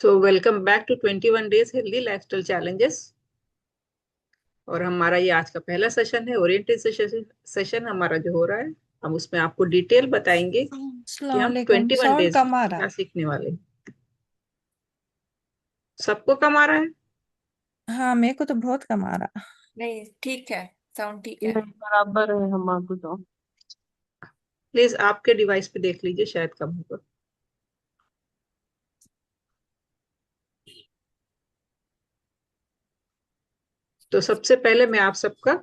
तो welcome back to 21 days healthy lifestyle challenges. और हमारा ये आज का पहला सेशन है, ओरिएंटेशन सेशन। सेशन हमारा जो हो रहा है, हम उसमें आपको डिटेल बताएंगे कि अस्सलाम हम वालेकुम। 21 साउंड डेज में कम आ रहा क्या है। सीखने वाले हैं। सबको कम आ रहा है? हाँ, मेरे को तो बहुत कम आ रहा। नहीं, ठीक है। साउंड ठीक है। नहीं, बराबर है हमारे तो। प्लीज आपके डिवाइस पे देख लीजिए, शायद कम होगा। तो सबसे पहले मैं आप सबका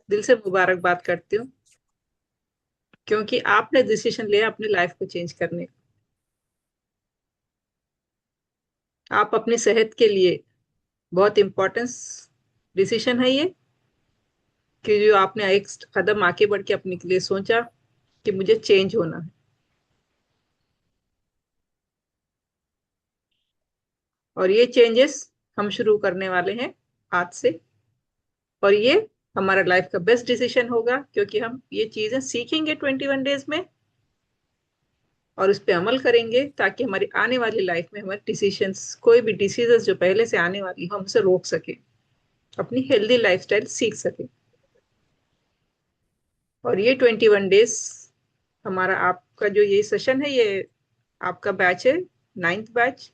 दिल से मुबारकबाद करती हूँ, क्योंकि आपने डिसीजन लिया अपनी लाइफ को चेंज करने का। आप अपनी सेहत के लिए बहुत इंपॉर्टेंस डिसीजन है ये, कि जो आपने एक कदम आगे बढ़ के अपने के लिए सोचा कि मुझे चेंज होना है। और ये चेंजेस हम शुरू करने वाले हैं आज से। और ये हमारा लाइफ का बेस्ट डिसीजन होगा, क्योंकि हम ये चीजें सीखेंगे 21 डेज में और उस पर अमल करेंगे, ताकि हमारी आने वाली लाइफ में हमारे डिसीजंस, कोई भी डिसीजंस जो पहले से आने वाली हो, हम उसे रोक सके, अपनी हेल्दी लाइफस्टाइल सीख सके। और ये 21 डेज हमारा आपका जो ये सेशन है, ये आपका बैच है, 9th बैच।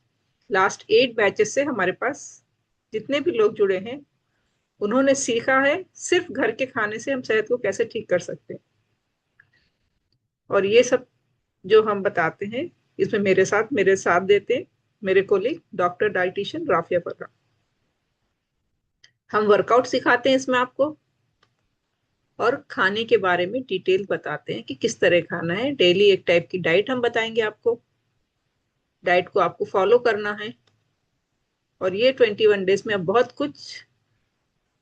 लास्ट 8 बैचेस से हमारे पास जितने भी लोग जुड़े हैं, उन्होंने सीखा है सिर्फ घर के खाने से हम सेहत को कैसे ठीक कर सकते हैं। और ये सब जो हम बताते हैं, इसमें मेरे साथ देते हैं मेरे कोलीग डॉक्टर डाइटिशियन राफिया पर्रा। हम वर्कआउट सिखाते हैं इसमें आपको, और खाने के बारे में डिटेल बताते हैं कि किस तरह खाना है। डेली एक टाइप की डाइट हम बताएंगे आपको, डाइट को आपको फॉलो करना है। और ये 21 डेज में आप बहुत कुछ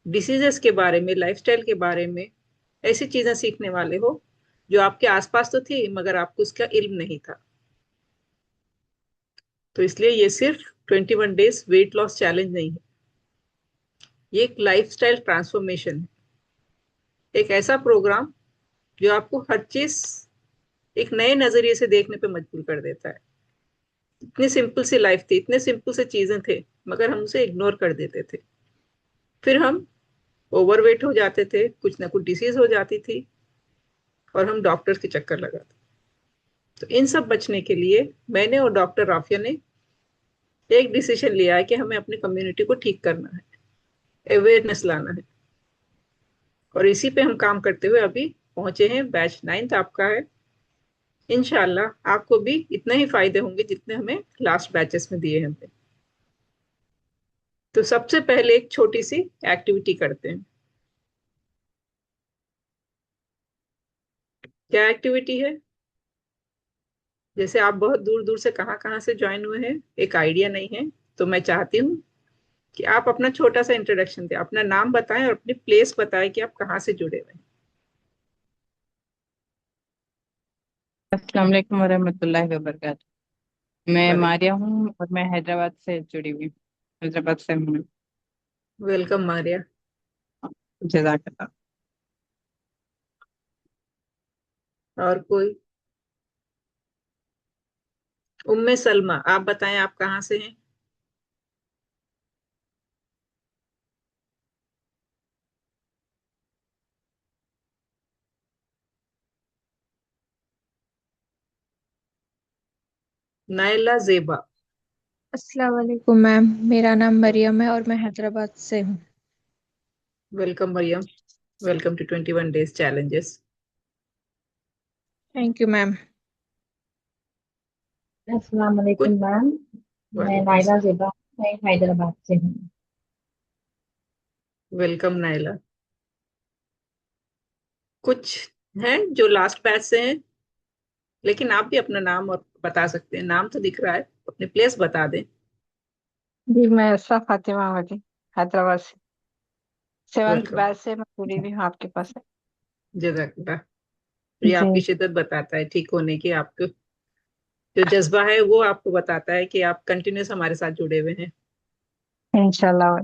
डिसीजेस के बारे में, लाइफस्टाइल के बारे में, ऐसी चीजें सीखने वाले हो जो आपके आसपास तो थी, मगर आपको उसका इल्म नहीं था। तो इसलिए ये सिर्फ 21 डेज वेट लॉस चैलेंज नहीं है, ये एक लाइफस्टाइल ट्रांसफॉर्मेशन है। एक ऐसा प्रोग्राम जो आपको हर चीज एक नए नजरिए से देखने पे मजबूर कर देता है। इतनी सिंपल सी लाइफ थी, इतने सिंपल से चीजें थे, मगर हम उसे इग्नोर कर देते थे। फिर हम ओवरवेट हो जाते थे, कुछ ना कुछ डिसीज हो जाती थी, और हम डॉक्टर्स के चक्कर लगाते। तो इन सब बचने के लिए मैंने और डॉक्टर राफिया ने एक डिसीजन लिया है कि हमें अपनी कम्युनिटी को ठीक करना है, अवेयरनेस लाना है। और इसी पे हम काम करते हुए अभी पहुंचे हैं, बैच 9th आपका है। इंशाल्लाह आपको भी इतने ही फायदे होंगे जितने हमें लास्ट बैचेस में दिए हमने। तो सबसे पहले एक छोटी सी एक्टिविटी करते हैं। क्या एक्टिविटी है? जैसे आप बहुत दूर दूर से कहाँ कहाँ से ज्वाइन हुए हैं, एक आइडिया नहीं है, तो मैं चाहती हूँ कि आप अपना छोटा सा इंट्रोडक्शन दें, अपना नाम बताएं और अपनी प्लेस बताएं कि आप कहाँ से जुड़े हुए हैं। अस्सलाम वालेकुम वरहमतुल्लाहि वबरकातुहू। मैं वालेकुम। मारिया हूँ और मैं हैदराबाद से जुड़ी हुई हूँ। हैदराबाद से हूँ। वेलकम मारिया। जज़ाकल्लाह। और कोई? उम्मे सलमा, आप बताएं आप कहाँ से हैं? नायला जेबा। अस्सलाम वालेकुम मैम। मेरा नाम मरियम है और मैं हैदराबाद से हूँ। Welcome Mariam. Welcome to 21 days challenges. Thank you ma'am. अस्सलाम कुछ। वालेकुम मैम। मैं वालेकुम नाइला सलाम। ज़ेबा, मैं हैदराबाद से हूँ। वेलकम नायला। कुछ हैं जो लास्ट बैच से हैं, लेकिन आप भी अपना नाम और बता सकते हैं। नाम तो दिख रहा है, अपनी प्लेस बता दें। जी, मैं अशरा फातिमा वाली हैदराबाद से 7th वेलकम। बैच से मैं जुड़ी हुई हूँ आपके पास। जजाकल्लाह। तो ये आपकी जी, शिद्दत बताता है ठीक होने की, आपको जो जज्बा है वो आपको बताता है कि आप कंटिन्यूस हमारे साथ जुड़े हुए हैं। इंशाल्लाह।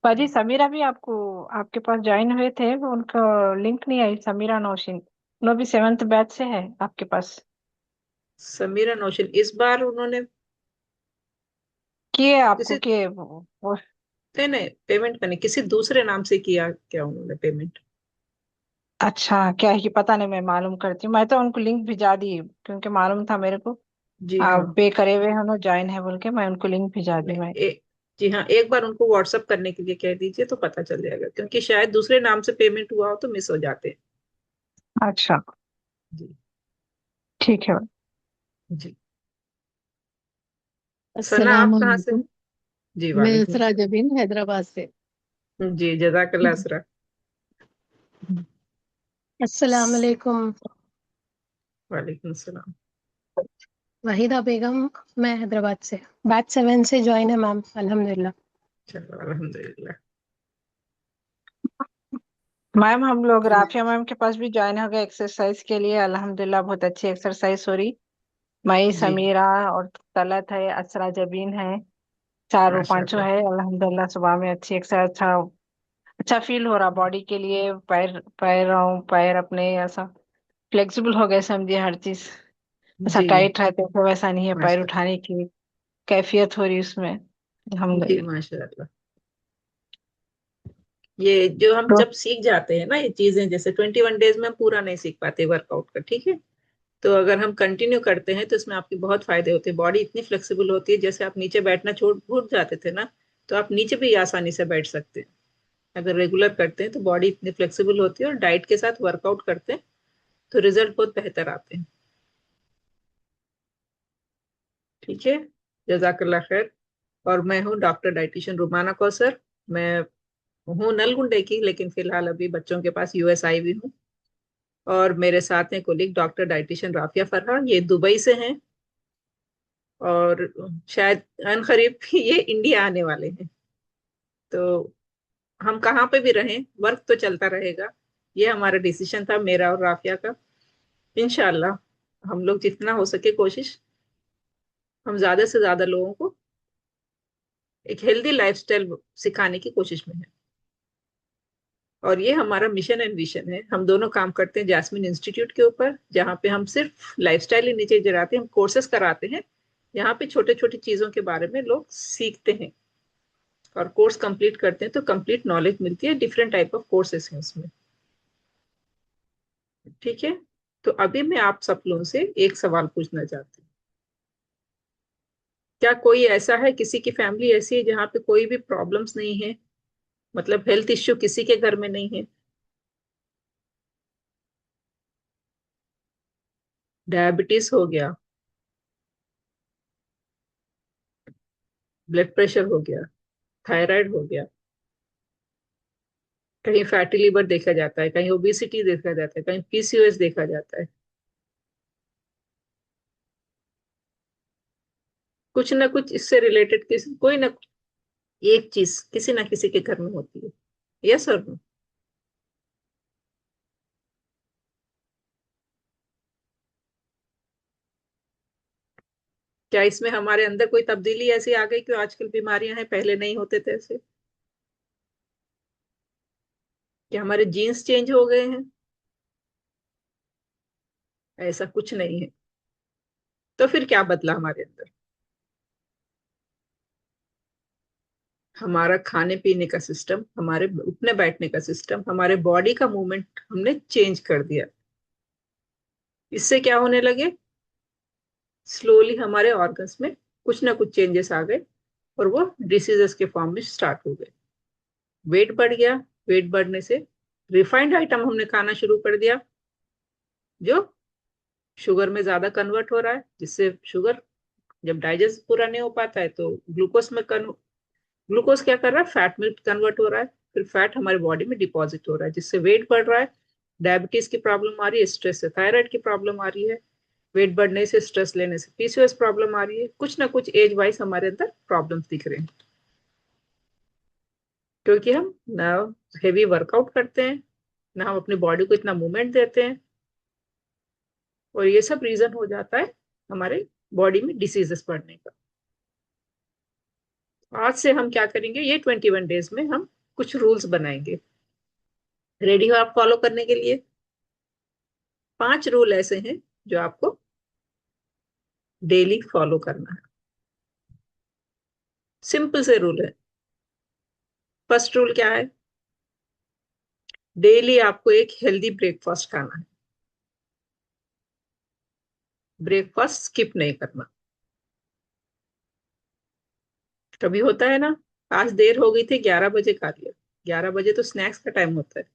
पाजी समीरा भी आपको आपके पास ज्वाइन हुए थे, वो उनका लिंक नहीं आई। समीरा नौशीन, वो भी 7th बैच से है आपके पास। समीरा नौशिन, इस बार उन्होंने किए आपको किसी किए नहीं नहीं, पेमेंट करने किसी दूसरे नाम से किया क्या उन्होंने पेमेंट? अच्छा, क्या है कि पता नहीं, मैं मालूम करती हूँ। मैं तो उनको लिंक भिजा दी क्योंकि मालूम था मेरे को जी हाँ। पे करे हुए हम लोग ज्वाइन है बोल के मैं उनको लिंक भिजा दी नहीं मैं। जी हाँ, एक बार उनको व्हाट्सअप करने के लिए कह दीजिए तो पता चल जाएगा, क्योंकि शायद दूसरे नाम से पेमेंट हुआ हो तो मिस हो जाते हैं। अच्छा, जी। ठीक है। जी। सना, अस्सलाम आप कहाँ से वालेकुम। हैं? जी मैं वालेकुम। इसरा जबीन हैदराबाद से। जी जजाकल्ला असरा। अस्सलाम वालेकुम। वालेकुम सलाम। वहीदा बेगम, मैं हैदराबाद से बैच 7 से ज्वाइन है मैम, अल्हम्दुलिल्लाह। चलो अल्हम्दुलिल्लाह। मैम हम लोग राफिया मैम के पास भी ज्वाइन हो गए एक्सरसाइज के लिए, अल्हम्दुलिल्लाह बहुत अच्छी एक्सरसाइज हो रही। मई, जी समीरा और तलत है, असरा जबीन है, चारों पांचों माशाल्लाह। है अल्हम्दुलिल्लाह। सुबह में अच्छी एक्सरसाइज, अच्छा अच्छा फील हो रहा बॉडी के लिए। पैर पैर अपने ऐसा फ्लेक्सिबल हो गए, समझिए हर चीज। ऐसा जी टाइट रहते थे वैसा नहीं है, पैर माशाल्लाह। उठाने की कैफियत हो रही उसमें, जी अल्हम्दुलिल्लाह। माशाल्लाह। ये जो हम तो जब सीख जाते हैं ना ये चीजें, जैसे 21 डेज में हम पूरा नहीं सीख पाते वर्कआउट का, ठीक है। तो अगर हम कंटिन्यू करते हैं तो इसमें आपके बहुत फायदे होते हैं। बॉडी इतनी फ्लेक्सिबल होती है, जैसे आप नीचे बैठना छोड़ भूल जाते थे ना, तो आप नीचे भी आसानी से बैठ सकते हैं। अगर रेगुलर करते हैं तो बॉडी इतनी फ्लेक्सिबल होती है, और डाइट के साथ वर्कआउट करते हैं तो रिजल्ट बहुत बेहतर आते हैं। ठीक है। जजाकल्ला खैर। और मैं हूँ डॉक्टर डाइटिशियन रुमाना कौसर। मैं हूँ नलगुंडे की, लेकिन फिलहाल अभी बच्चों के पास यूएस आई हुई हूँ। और मेरे साथ हैं colleague doctor dietitian Rafia Farha, ये दुबई से हैं। और शायद अनकरीब ये इंडिया आने वाले हैं। तो हम कहाँ पे भी रहें, वर्क तो चलता रहेगा। ये हमारा डिसीजन था, मेरा और राफिया का। इंशाल्लाह हम लोग जितना हो सके कोशिश, हम ज्यादा से ज्यादा लोगों को एक हेल्दी लाइफस्टाइल सिखाने की कोशिश में है। और ये हमारा मिशन एंड विजन है। हम दोनों काम करते हैं जैस्मिन इंस्टीट्यूट के ऊपर, जहाँ पे हम सिर्फ लाइफस्टाइल ही नीचे गिराते हैं, हम कोर्सेस कराते हैं। यहाँ पे छोटे छोटी चीजों के बारे में लोग सीखते हैं और कोर्स कंप्लीट करते हैं, तो कंप्लीट नॉलेज मिलती है। डिफरेंट टाइप ऑफ कोर्सेस हैं उसमें। ठीक है। तो अभी मैं आप सब लोगों से एक सवाल पूछना चाहती हूँ। क्या कोई ऐसा है, किसी की फैमिली ऐसी है जहाँ पे कोई भी प्रॉब्लम्स नहीं है, मतलब हेल्थ इश्यू किसी के घर में नहीं है? डायबिटीज हो गया, ब्लड प्रेशर हो गया, थायराइड हो गया, कहीं फैटी लिवर देखा जाता है, कहीं ओबेसिटी देखा जाता है, कहीं पीसीओएस देखा जाता है। कुछ ना कुछ इससे रिलेटेड किसी कोई ना एक चीज किसी ना किसी के घर में होती है। यस और नो? क्या इसमें हमारे अंदर कोई तब्दीली ऐसी आ गई कि आजकल बीमारियां हैं, पहले नहीं होते थे ऐसे? क्या हमारे जीन्स चेंज हो गए हैं? ऐसा कुछ नहीं है। तो फिर क्या बदला हमारे अंदर? हमारा खाने पीने का सिस्टम, हमारे उठने बैठने का सिस्टम, हमारे बॉडी का मूवमेंट हमने चेंज कर दिया। इससे क्या होने लगे, स्लोली हमारे ऑर्गन्स में कुछ ना कुछ चेंजेस आ गए, और वो डिसीजेस के फॉर्म में स्टार्ट हो गए। वेट बढ़ गया। वेट बढ़ने से रिफाइंड आइटम हमने खाना शुरू कर दिया, जो शुगर में ज्यादा कन्वर्ट हो रहा है, जिससे शुगर जब डाइजेस्ट पूरा नहीं हो पाता है तो ग्लूकोज में ग्लूकोज क्या कर रहा है, फैट में कन्वर्ट हो रहा है। फिर फैट हमारे बॉडी में डिपॉजिट हो रहा है, जिससे वेट बढ़ रहा है। डायबिटीज की प्रॉब्लम आ रही है, स्ट्रेस से थायराइड की प्रॉब्लम आ रही है, वेट बढ़ने से, स्ट्रेस लेने से पीसीओएस प्रॉब्लम आ रही है। कुछ ना कुछ एज वाइज हमारे अंदर प्रॉब्लम्स दिख रहे हैं, क्योंकि हम ना हेवी वर्कआउट करते हैं, ना हम अपनी बॉडी को इतना मूवमेंट देते हैं। और ये सब रीजन हो जाता है हमारे बॉडी में डिसीजेस बढ़ने का। आज से हम क्या करेंगे, ये 21 डेज में हम कुछ रूल्स बनाएंगे। रेडी हो आप फॉलो करने के लिए? 5 रूल ऐसे हैं जो आपको डेली फॉलो करना है। सिंपल से रूल है। फर्स्ट रूल क्या है? डेली आपको एक हेल्दी ब्रेकफास्ट खाना है। ब्रेकफास्ट स्किप नहीं करना। कभी होता है ना, आज देर हो गई थी, 11 बजे खा लिया। 11 बजे तो स्नैक्स का टाइम होता है।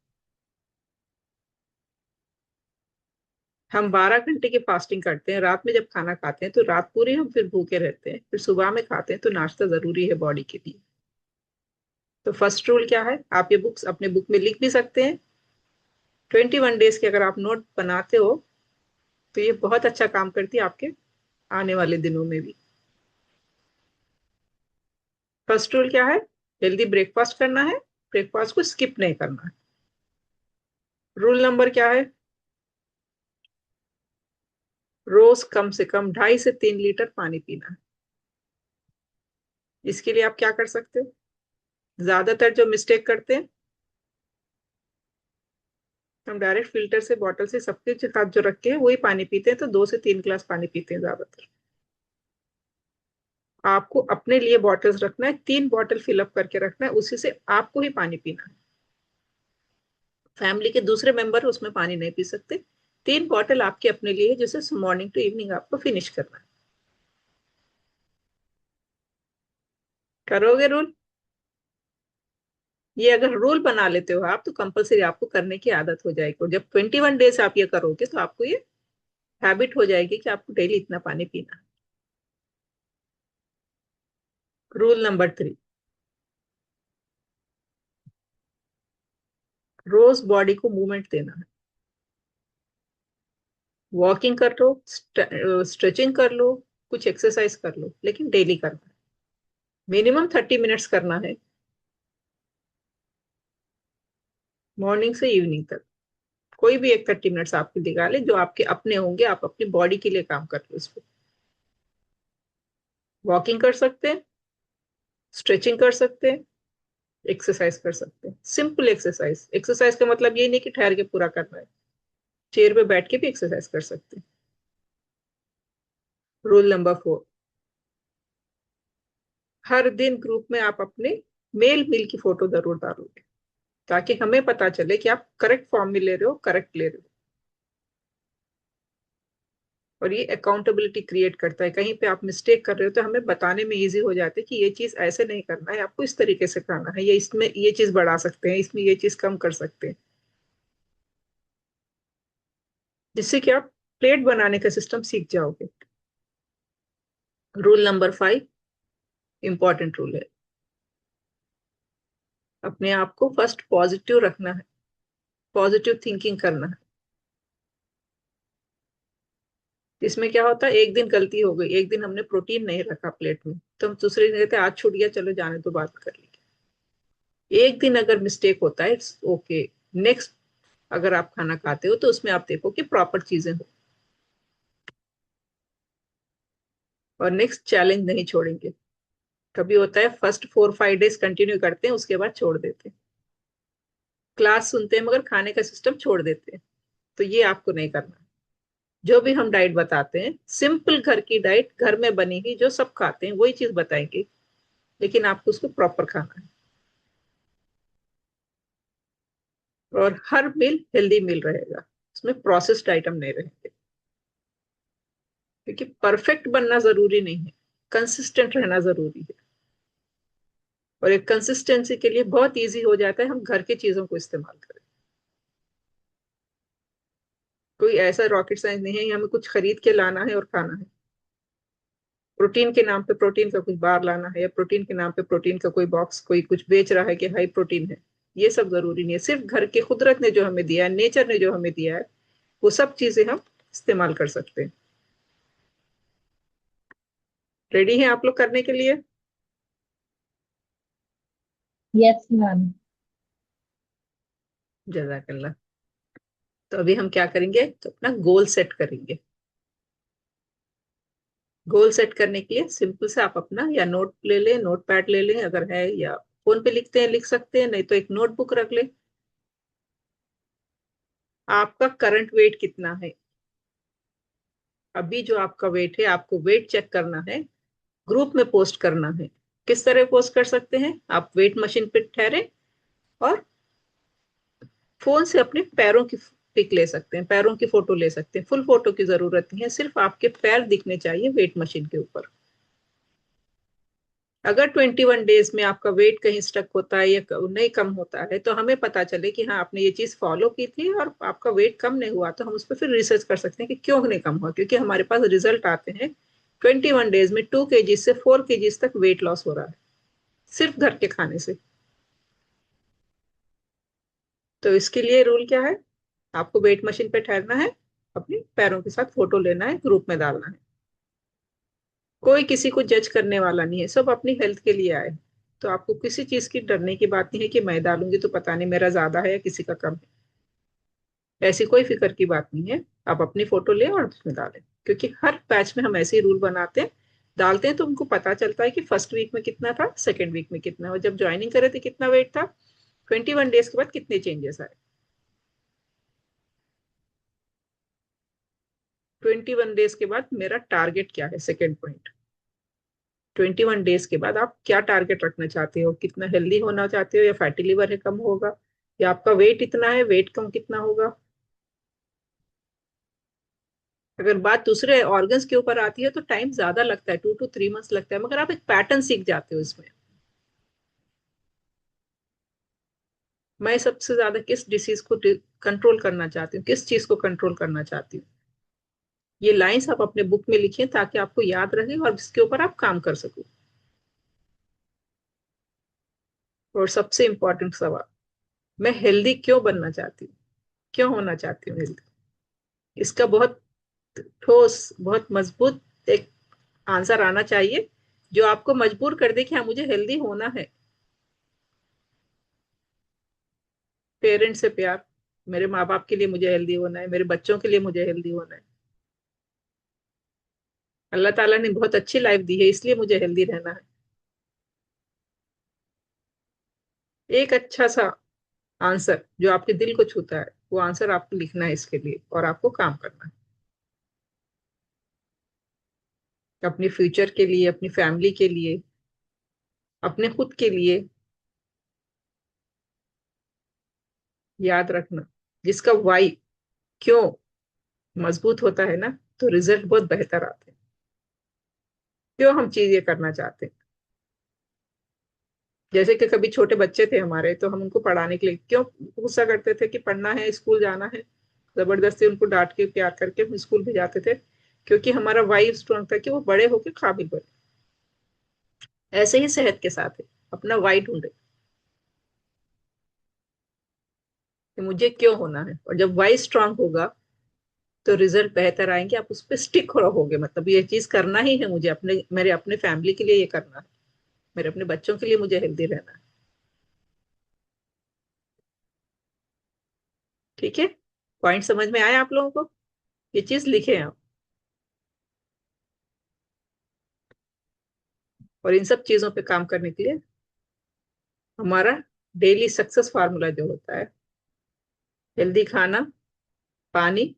हम 12 घंटे की फास्टिंग करते हैं, रात में जब खाना खाते हैं तो रात पूरी हम फिर भूखे रहते हैं, फिर सुबह में खाते हैं, तो नाश्ता जरूरी है बॉडी के लिए। तो फर्स्ट रूल क्या है, आप ये बुक्स अपने बुक में लिख भी सकते हैं। 21 डेज के अगर आप नोट बनाते हो तो ये बहुत अच्छा काम करती है आपके आने वाले दिनों में भी। फर्स्ट रूल क्या है? हेल्दी ब्रेकफास्ट करना है, ब्रेकफास्ट को स्किप नहीं करना है। रूल नंबर क्या है? रोज कम से कम 2.5 से 3 लीटर पानी पीना है। इसके लिए आप क्या कर सकते हो? ज्यादातर जो मिस्टेक करते हैं, हम डायरेक्ट फिल्टर से बॉटल से सबके साथ जो रखे हैं वही पानी पीते हैं, तो 2 से 3 गिलास पानी पीते हैं ज्यादातर। आपको अपने लिए बॉटल्स रखना है, 3 बॉटल फिलअप करके रखना है, उसी से आपको ही पानी पीना है। फैमिली के दूसरे मेंबर उसमें पानी नहीं पी सकते। 3 बॉटल आपके अपने लिए, जिसे मॉर्निंग टू इवनिंग आपको फिनिश करना है। करोगे रूल? ये अगर रूल बना लेते हो आप तो कंपलसरी आपको करने की आदत हो जाएगी, और जब 21 डेज आप ये करोगे तो आपको ये हैबिट हो जाएगी कि आपको डेली इतना पानी पीना है। रूल नंबर 3, रोज बॉडी को मूवमेंट देना है। वॉकिंग कर लो, स्ट्रेचिंग कर लो, कुछ एक्सरसाइज कर लो, लेकिन डेली करना है। मिनिमम 30 मिनट्स करना है, मॉर्निंग से इवनिंग तक। कोई भी एक 30 मिनट्स आपको निकाले जो आपके अपने होंगे, आप अपनी बॉडी के लिए काम कर लो उस पर। वॉकिंग कर सकते हैं, स्ट्रेचिंग कर सकते हैं, एक्सरसाइज कर सकते हैं। Simple exercise. एक्सरसाइज का मतलब ये नहीं कि ठहर के पूरा करना है, चेयर पे बैठ के भी एक्सरसाइज कर सकते हैं। रूल नंबर 4, हर दिन ग्रुप में आप अपने मेल मील की फोटो जरूर डालोगे, ताकि हमें पता चले कि आप करेक्ट फॉर्म में ले रहे हो, करेक्ट ले रहे हो। और ये अकाउंटेबिलिटी क्रिएट करता है। कहीं पे आप मिस्टेक कर रहे हो तो हमें बताने में इजी हो जाता है कि ये चीज ऐसे नहीं करना है, आपको इस तरीके से करना है, या इसमें ये चीज बढ़ा सकते हैं, इसमें ये चीज कम कर सकते हैं, जिससे कि आप प्लेट बनाने का सिस्टम सीख जाओगे। रूल नंबर 5 इंपॉर्टेंट रूल है। अपने आप को फर्स्ट पॉजिटिव रखना है, पॉजिटिव थिंकिंग करना है। इसमें क्या होता है, एक दिन गलती हो गई, एक दिन हमने प्रोटीन नहीं रखा प्लेट में, तो हम दूसरे दिन कहते हैं आज छूट गया, चलो जाने तो बात कर लेंगे। एक दिन अगर मिस्टेक होता है, इट्स ओके। नेक्स्ट अगर आप खाना खाते हो तो उसमें आप देखो कि प्रॉपर चीजें हो, और नेक्स्ट चैलेंज नहीं छोड़ेंगे। कभी होता है फर्स्ट 4-5 डेज कंटिन्यू करते हैं, उसके बाद छोड़ देते हैं। क्लास सुनते हैं मगर खाने का सिस्टम छोड़ देते हैं, तो ये आपको नहीं करना। जो भी हम डाइट बताते हैं, सिंपल घर की डाइट, घर में बनी हुई जो सब खाते हैं वही चीज बताएंगे, लेकिन आपको उसको प्रॉपर खाना है। और हर मील हेल्दी मील रहेगा, उसमें प्रोसेस्ड आइटम नहीं रहेंगे। क्योंकि परफेक्ट बनना जरूरी नहीं है, कंसिस्टेंट रहना जरूरी है। और एक कंसिस्टेंसी के लिए बहुत इजी हो जाता है हम घर की चीजों को इस्तेमाल करें। कोई ऐसा रॉकेट साइंस नहीं है हमें कुछ खरीद के लाना है और खाना है। प्रोटीन के नाम पे प्रोटीन का कुछ बार लाना है, या प्रोटीन के नाम पे प्रोटीन का कोई बॉक्स कोई कुछ बेच रहा है कि हाई प्रोटीन है, ये सब जरूरी नहीं है। सिर्फ घर के कुदरत ने जो हमें दिया है, नेचर ने जो हमें दिया है, वो सब चीजें हम इस्तेमाल कर सकते हैं। रेडी हैं आप लोग करने के लिए? Yes ma'am. जज़ाकल्लाह। तो अभी हम क्या करेंगे, तो अपना गोल सेट करेंगे। गोल सेट करने के लिए सिंपल से आप अपना या नोट ले लें, नोट पैड ले लें अगर है, या फोन पे लिखते हैं लिख सकते हैं, नहीं तो एक नोटबुक रख लें। आपका करंट वेट कितना है, अभी जो आपका वेट है, आपको वेट चेक करना है, ग्रुप में पोस्ट करना है। किस तरह पोस्ट कर सकते हैं? आप वेट मशीन पे ठहरे और फोन से अपने पैरों की पिक ले सकते हैं, पैरों की फोटो ले सकते हैं। फुल फोटो की जरूरत नहीं है, सिर्फ आपके पैर दिखने चाहिए वेट मशीन के ऊपर। अगर 21 डेज में आपका वेट कहीं स्टक होता है या नहीं कम होता है, तो हमें पता चले कि हाँ आपने ये चीज फॉलो की थी और आपका वेट कम नहीं हुआ, तो हम उस पर फिर रिसर्च कर सकते हैं कि क्यों नहीं कम हुआ। क्योंकि हमारे पास रिजल्ट आते हैं 21 डेज में 2 kg से 4 kg तक वेट लॉस हो रहा है, सिर्फ घर के खाने से। तो इसके लिए रूल क्या है? आपको वेट मशीन पे ठहरना है, अपने पैरों के साथ फोटो लेना है, ग्रुप में डालना है। कोई किसी को जज करने वाला नहीं है, सब अपनी हेल्थ के लिए आए। तो आपको किसी चीज की डरने की बात नहीं है कि मैं डालूंगी तो पता नहीं मेरा ज्यादा है या किसी का कम है। ऐसी कोई फिक्र की बात नहीं है। आप अपनी फोटो लें और उसमें डालें, क्योंकि हर बैच में हम ऐसे ही रूल बनाते हैं, डालते हैं, तो उनको पता चलता है कि फर्स्ट वीक में कितना था, सेकेंड वीक में कितना, और जब ज्वाइनिंग करे थे कितना वेट था, 21 डेज के बाद कितने चेंजेस आए। 21 डेज के बाद मेरा टारगेट क्या है, सेकेंड पॉइंट। 21 डेज के बाद आप क्या टारगेट रखना चाहते हो? कितना हेल्दी होना चाहते हो, या फैटी लिवर है कम होगा, या आपका वेट इतना है, वेट कम कितना होगा। अगर बात दूसरे ऑर्गन्स के ऊपर आती है तो टाइम ज्यादा लगता है, 2 to 3 months लगता है, मगर आप एक पैटर्न सीख जाते हो इसमें। मैं सबसे ज्यादा किस डिसीज को कंट्रोल करना चाहती हूँ, किस चीज को कंट्रोल करना चाहती हूँ, ये लाइंस आप अपने बुक में लिखिए ताकि आपको याद रहे और इसके ऊपर आप काम कर सको। और सबसे इंपॉर्टेंट सवाल, मैं हेल्दी क्यों बनना चाहती हूँ, क्यों होना चाहती हूँ हेल्दी? इसका बहुत ठोस, बहुत मजबूत एक आंसर आना चाहिए, जो आपको मजबूर कर दे कि हाँ मुझे हेल्दी होना है। पेरेंट्स से प्यार, मेरे माँ बाप के लिए मुझे हेल्दी होना है, मेरे बच्चों के लिए मुझे हेल्दी होना है। अल्लाह ताला ने बहुत अच्छी लाइफ दी है, इसलिए मुझे हेल्दी रहना है। एक अच्छा सा आंसर जो आपके दिल को छूता है, वो आंसर आपको लिखना है इसके लिए, और आपको काम करना है अपने फ्यूचर के लिए, अपनी फैमिली के लिए, अपने खुद के लिए। याद रखना, जिसका वाई, क्यों, मजबूत होता है ना, तो रिजल्ट बहुत बेहतर आते हैं। क्यों हम चीजें करना चाहते हैं? जैसे कि कभी छोटे बच्चे थे हमारे, तो हम उनको पढ़ाने के लिए क्यों गुस्सा करते थे कि पढ़ना है, स्कूल जाना है, जबरदस्ती उनको डांट के प्यार करके हम स्कूल भेजाते थे, क्योंकि हमारा वाई स्ट्रांग था कि वो बड़े होके काबिल बने। ऐसे ही सेहत के साथ है, अपना वाई ढूंढे कि मुझे क्यों होना है, और जब वाई स्ट्रांग होगा तो रिजल्ट बेहतर आएंगे, आप उस पर स्टिक रहोगे, मतलब ये चीज करना ही है मुझे, अपने मेरे अपने फैमिली के लिए ये करना है, मेरे अपने बच्चों के लिए मुझे हेल्दी रहना है। ठीक है, पॉइंट समझ में आया आप लोगों को? ये चीज लिखे आप। और इन सब चीजों पे काम करने के लिए हमारा डेली सक्सेस फार्मूला जो होता है, हेल्दी खाना, पानी,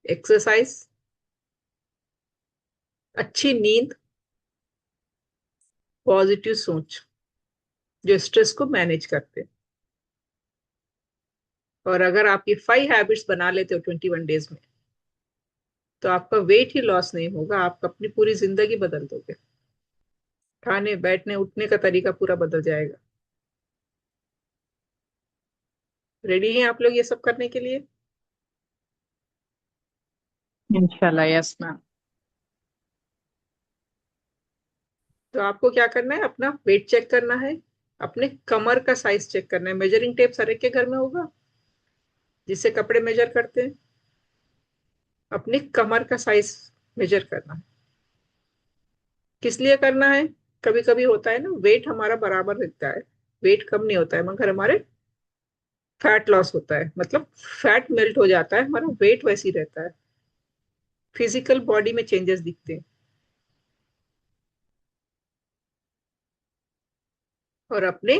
एक्सरसाइज, अच्छी नींद, पॉजिटिव सोच, जो स्ट्रेस को मैनेज करते हैं। और अगर आप ये 5 हैबिट्स बना लेते हो 21 डेज में, तो आपका वेट ही लॉस नहीं होगा, आप अपनी पूरी जिंदगी बदल दोगे। खाने, बैठने, उठने का तरीका पूरा बदल जाएगा। रेडी हैं आप लोग ये सब करने के लिए? इंशाल्लाह, यस मैम। तो आपको क्या करना है, अपना वेट चेक करना है, अपने कमर का साइज चेक करना है। मेजरिंग टेप हर एक के घर में होगा, जिससे कपड़े मेजर करते हैं। अपनी कमर का साइज मेजर करना है। किस लिए करना है? कभी कभी होता है ना, वेट हमारा बराबर रहता है, वेट कम नहीं होता है, मगर हमारे फैट लॉस होता है, मतलब फैट मेल्ट हो जाता है, हमारा वेट वैसी रहता है, फिजिकल बॉडी में चेंजेस दिखते हैं। और अपने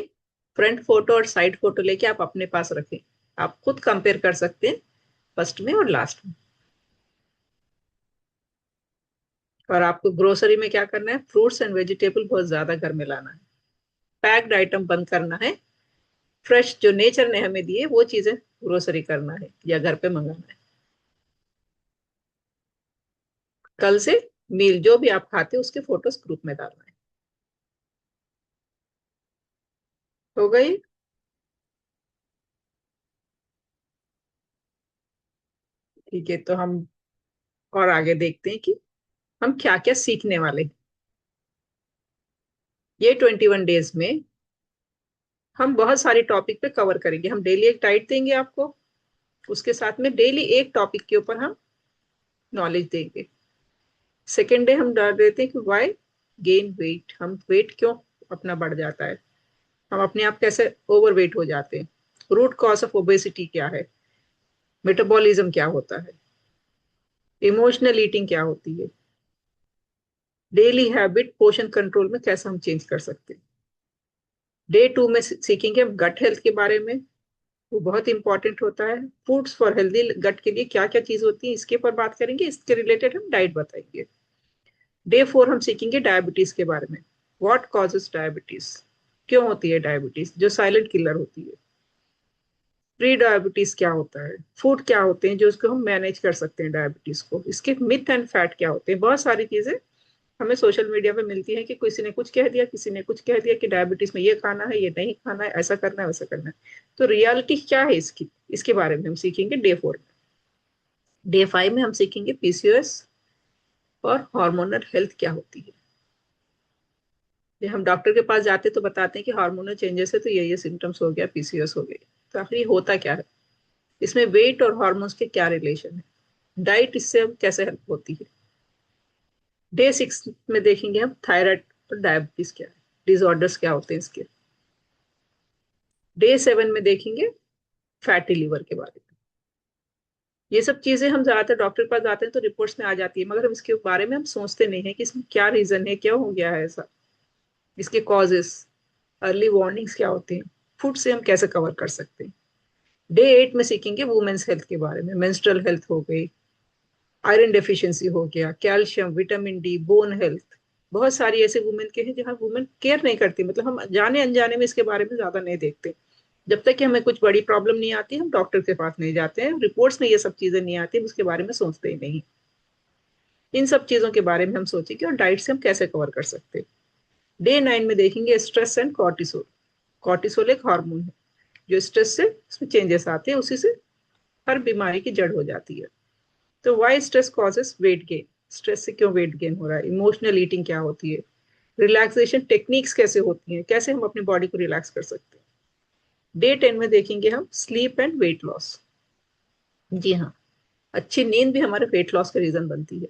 फ्रंट फोटो और साइड फोटो लेके आप अपने पास रखें, आप खुद कंपेयर कर सकते हैं फर्स्ट में और लास्ट में। और आपको ग्रोसरी में क्या करना है, फ्रूट्स एंड वेजिटेबल बहुत ज्यादा घर में लाना है। पैक्ड आइटम बंद करना है, फ्रेश जो नेचर ने हमें दिए वो चीजें ग्रोसरी करना है या घर पे मंगाना है। कल से मील जो भी आप खाते हो उसके फोटोज ग्रुप में डालना है। हो गई? ठीक है, तो हम और आगे देखते हैं कि हम क्या क्या सीखने वाले हैं। ये 21 डेज में हम बहुत सारी टॉपिक पे कवर करेंगे। हम डेली एक डाइट देंगे आपको, उसके साथ में डेली एक टॉपिक के ऊपर हम नॉलेज देंगे। सेकेंड डे हम डाल देते हैं कि वाई गेन वेट, हम वेट क्यों अपना बढ़ जाता है, हम अपने आप कैसे ओवरवेट हो जाते हैं, रूट कॉज ऑफ ओबेसिटी क्या है, मेटाबॉलिज्म क्या होता है, इमोशनल ईटिंग क्या होती है, डेली हैबिट पोषण कंट्रोल में कैसे हम चेंज कर सकते हैं। डे 2 में सीखेंगे हम गट हेल्थ के बारे में, वो बहुत इंपॉर्टेंट होता है। फूड्स फॉर हेल्दी गट के लिए क्या क्या चीज होती है इसके ऊपर बात करेंगे, इसके रिलेटेड हम डाइट बताएंगे। डे 4 हम सीखेंगे डायबिटीज के बारे में, व्हाट कॉजेस डायबिटीज, क्यों होती है डायबिटीज, जो साइलेंट किलर होती है। प्री डायबिटीज क्या होता है, फूड क्या होते हैं जो उसको हम मैनेज कर सकते हैं डायबिटीज को, इसके मिथ एंड फैट क्या होते हैं। बहुत सारी चीजें हमें सोशल मीडिया पे मिलती है कि किसी ने कुछ कह दिया, किसी ने कुछ कह दिया कि डायबिटीज में ये खाना है, ये नहीं खाना है, ऐसा करना है, वैसा करना है। तो रियलिटी क्या है इसकी, इसके बारे में हम सीखेंगे डे 4 में। डे 5 में हम सीखेंगे पीसीओएस और हार्मोनल हेल्थ क्या होती है। जब हम डॉक्टर के पास जाते तो बताते हैं कि हार्मोनल चेंजेस है तो ये सिम्टम्स हो गया, पीसीओएस हो गए। तो आखिर ये होता क्या है, इसमें वेट और हार्मोन्स के क्या रिलेशन है, डाइट इससे हम कैसे हेल्प होती है। डे 6 में देखेंगे हम थायराइड और डायबिटीज क्या है, डिसऑर्डर्स क्या होते हैं इसके। डे 7 में देखेंगे फैटी लिवर के बारे में। ये सब चीजें हम ज्यादातर डॉक्टर के पास जाते हैं तो रिपोर्ट्स में आ जाती है, मगर हम इसके बारे में हम सोचते नहीं है कि इसमें क्या रीजन है, क्या हो गया है ऐसा, इसके कॉजेस, अर्ली वार्निंग्स क्या होते हैं, फूड से हम कैसे कवर कर सकते हैं। डे 8 में सीखेंगे वुमेन्स हेल्थ के बारे में, मेंस्ट्रुअल हेल्थ हो गई, आयरन डेफिशिएंसी हो गया, calcium, vitamin D, bone health. बहुत सारी ऐसे वुमेन के हैं जहाँ वुमेन केयर नहीं करती, मतलब हम जाने अनजाने में इसके बारे में ज्यादा नहीं देखते। जब तक कि हमें कुछ बड़ी प्रॉब्लम नहीं आती हम डॉक्टर के पास नहीं जाते हैं, रिपोर्ट्स में ये सब चीजें नहीं आती, उसके बारे में सोचते ही नहीं। इन सब चीजों के बारे में हम सोचेंगे और डाइट से हम कैसे कवर कर सकते हैं। डे 9 में देखेंगे स्ट्रेस एंड कॉर्टिसोल। कॉर्टिसोल एक हार्मोन है जो स्ट्रेस से उसमें चेंजेस आते हैं, उसी से हर बीमारी की जड़ हो जाती है। तो why stress causes weight gain, stress से क्यों वेट गेन हो रहा है, इमोशनल ईटिंग क्या होती है, रिलैक्सेशन टेक्निक्स कैसे होती हैं, कैसे हम अपनी बॉडी को रिलैक्स कर सकते हैं। डे 10 में देखेंगे हम स्लीप एंड वेट लॉस। जी हाँ, अच्छी नींद भी हमारे वेट लॉस का रीजन बनती है,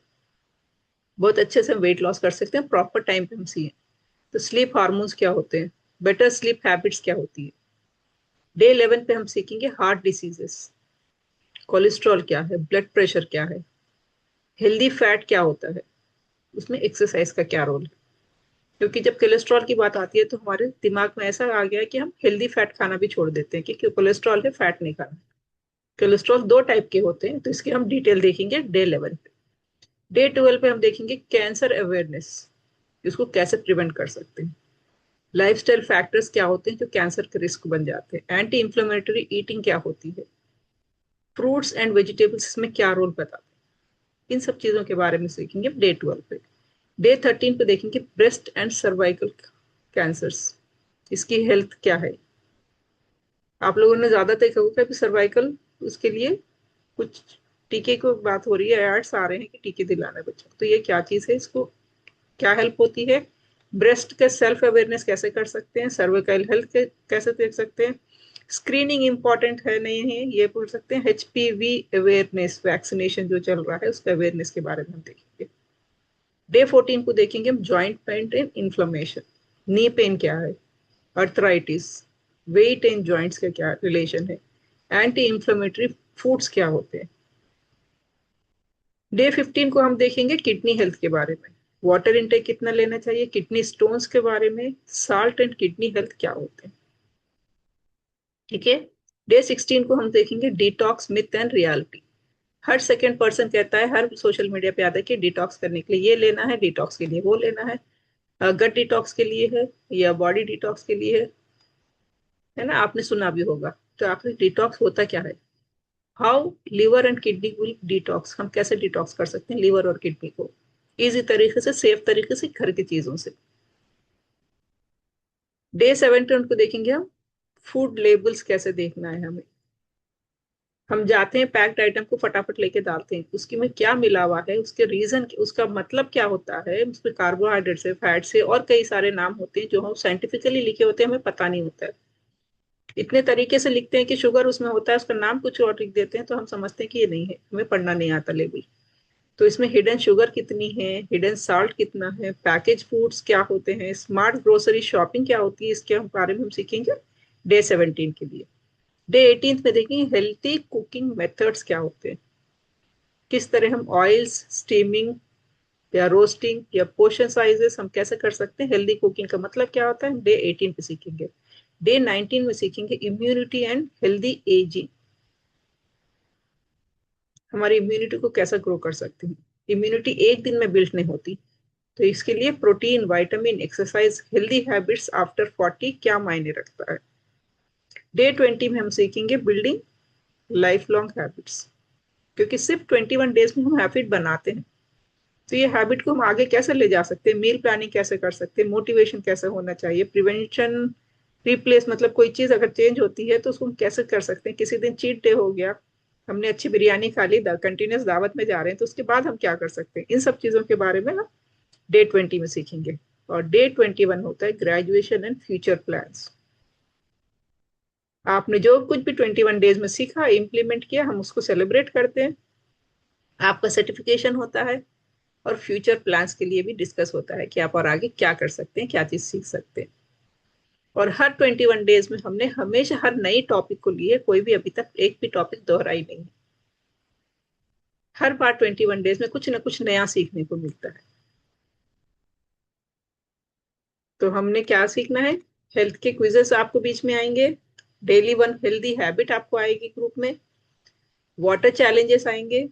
बहुत अच्छे से हम वेट लॉस कर सकते हैं प्रॉपर टाइम पे हम सीएं। तो स्लीप हार्मोन्स क्या होते हैं, बेटर स्लीप हैबिट्स क्या होती है। डे 11 पे हम सीखेंगे हार्ट डिसीजेस, कोलेस्ट्रॉल क्या है, ब्लड प्रेशर क्या है, हेल्दी फैट क्या होता है, उसमें एक्सरसाइज का क्या रोल है। क्योंकि जब कोलेस्ट्रॉल की बात आती है तो हमारे दिमाग में ऐसा आ गया है कि हम हेल्दी फैट खाना भी छोड़ देते हैं कि कोलेस्ट्रॉल है, फैट नहीं खाना। कोलेस्ट्रॉल दो टाइप के होते हैं, तो इसके हम डिटेल देखेंगे डे 11 पे। डे 12 पे हम देखेंगे कैंसर अवेयरनेस, इसको कैसे प्रिवेंट कर सकते हैं, लाइफस्टाइल फैक्टर्स क्या होते हैं जो कैंसर के रिस्क बन जाते हैं, एंटी इंफ्लेमेटरी ईटिंग क्या होती है, फ्रूट्स एंड वेजिटेबल्स में क्या रोल बताते हैं। इन सब चीजों के बारे में सीखेंगे डे 12 पे। डे 13 पे देखेंगे ब्रेस्ट एंड सर्वाइकल कैंसर्स, इसकी हेल्थ क्या है। आप लोगों ने ज्यादा देखा होगा कि सर्वाइकल, उसके लिए कुछ टीके को बात हो रही है, एड्स आ रहे हैं कि टीके दिलाना है बच्चों को। तो ये क्या चीज है, इसको क्या हेल्प होती है, ब्रेस्ट के सेल्फ अवेयरनेस कैसे कर सकते हैं, सर्वाइकल हेल्थ के कैसे देख सकते हैं, स्क्रीनिंग इंपॉर्टेंट है नहीं है ये बोल सकते हैं, एचपीवी अवेयरनेस, वैक्सीनेशन जो चल रहा है उसका अवेयरनेस के बारे में हम देखेंगे। डे 14 को देखेंगे हम joint pain and inflammation, knee pain क्या है, अर्थराइटिस, वेट एंड जॉइंट्स का क्या रिलेशन है, एंटी इंफ्लेमेटरी फूड्स क्या होते हैं। डे 15 को हम देखेंगे किडनी हेल्थ के बारे में, वाटर इनटेक कितना लेना चाहिए, किडनी स्टोन्स के बारे में, साल्ट एंड किडनी हेल्थ क्या होते हैं। ठीक है। डे 16 को हम देखेंगे detox myth and reality. Her second person कहता है, हर सोशल मीडिया पे आता है कि डिटॉक्स करने के लिए ये लेना है, डिटॉक्स के लिए वो लेना है। गट डिटॉक्स के लिए है या बॉडी डिटॉक्स के लिए है ना, आपने सुना भी होगा। तो आखिर डिटॉक्स होता क्या है? How liver and kidney will detox, हम कैसे डिटॉक्स कर सकते हैं लिवर और किडनी को इजी तरीके से, सेफ तरीके से, घर की चीजों से। डे 17 को देखेंगे हम फूड लेबल्स कैसे देखना है हमें। हम जाते हैं पैक्ड आइटम को फटाफट लेके डालते हैं, उसकी में क्या मिला हुआ है, उसके रीजन, उसका मतलब क्या होता है, उसमें कार्बोहाइड्रेट से, फैट से, और कई सारे नाम होते हैं जो हम साइंटिफिकली लिखे होते हैं, हमें पता नहीं होता है। इतने तरीके से लिखते हैं कि शुगर उसमें होता है, उसका नाम कुछ और लिख देते हैं, तो हम समझते हैं कि ये नहीं है, हमें पढ़ना नहीं आता लेबल। तो इसमें हिडन शुगर कितनी है, हिडन साल्ट कितना है, पैकेज फूड्स क्या होते हैं, स्मार्ट ग्रोसरी शॉपिंग क्या होती है, इसके बारे में हम सीखेंगे डे 17 के लिए। डे 18 में देखेंगे हेल्थी कुकिंग मेथड्स क्या होते हैं, किस तरह हम ऑयल्स, स्टीमिंग या रोस्टिंग या पोर्शन साइजेस हम कैसे कर सकते हैं, हेल्दी कुकिंग का मतलब क्या होता है, डे 18 पे सीखेंगे। डे 19 में सीखेंगे इम्यूनिटी एंड हेल्दी एजिंग, हमारी इम्यूनिटी को कैसे ग्रो कर सकते हैं। इम्यूनिटी एक दिन में बिल्ड नहीं होती, तो इसके लिए protein, vitamin, exercise, healthy habits after 40 क्या मायने रखता है। डे 20 में हम सीखेंगे बिल्डिंग लाइफ लॉन्ग हैबिट्स, क्योंकि सिर्फ 21 डेज में हम हैबिट बनाते हैं, तो ये हैबिट को हम आगे कैसे ले जा सकते हैं, मील प्लानिंग कैसे कर सकते हैं, मोटिवेशन कैसे होना चाहिए, प्रिवेंशन, रिप्लेस, मतलब कोई चीज अगर चेंज होती है तो उसको हम कैसे कर सकते हैं। किसी दिन चीट डे हो गया, हमने अच्छी बिरयानी खा ली, कंटिन्यूस दावत में जा रहे हैं, तो उसके बाद हम क्या कर सकते हैं, इन सब चीजों के बारे में हम डे 20 में सीखेंगे। और डे 21 होता है ग्रेजुएशन एंड फ्यूचर प्लान्स। आपने जो कुछ भी 21 डेज में सीखा, इम्प्लीमेंट किया, हम उसको सेलिब्रेट करते हैं, आपका सर्टिफिकेशन होता है, और फ्यूचर प्लान्स के लिए भी डिस्कस होता है कि आप और आगे क्या कर सकते हैं, क्या चीज सीख सकते हैं। और हर 21 डेज में हमने हमेशा हर नई टॉपिक को लिए, कोई भी अभी तक एक भी टॉपिक दोहराई नहीं है। हर बार 21 डेज में कुछ ना कुछ नया सीखने को मिलता है। तो हमने क्या सीखना है, हेल्थ के क्विजेस आपको बीच में आएंगे, डेली वन हेल्दी हैबिट आपको आएगी ग्रुप में, वाटर चैलेंजेस आएंगे,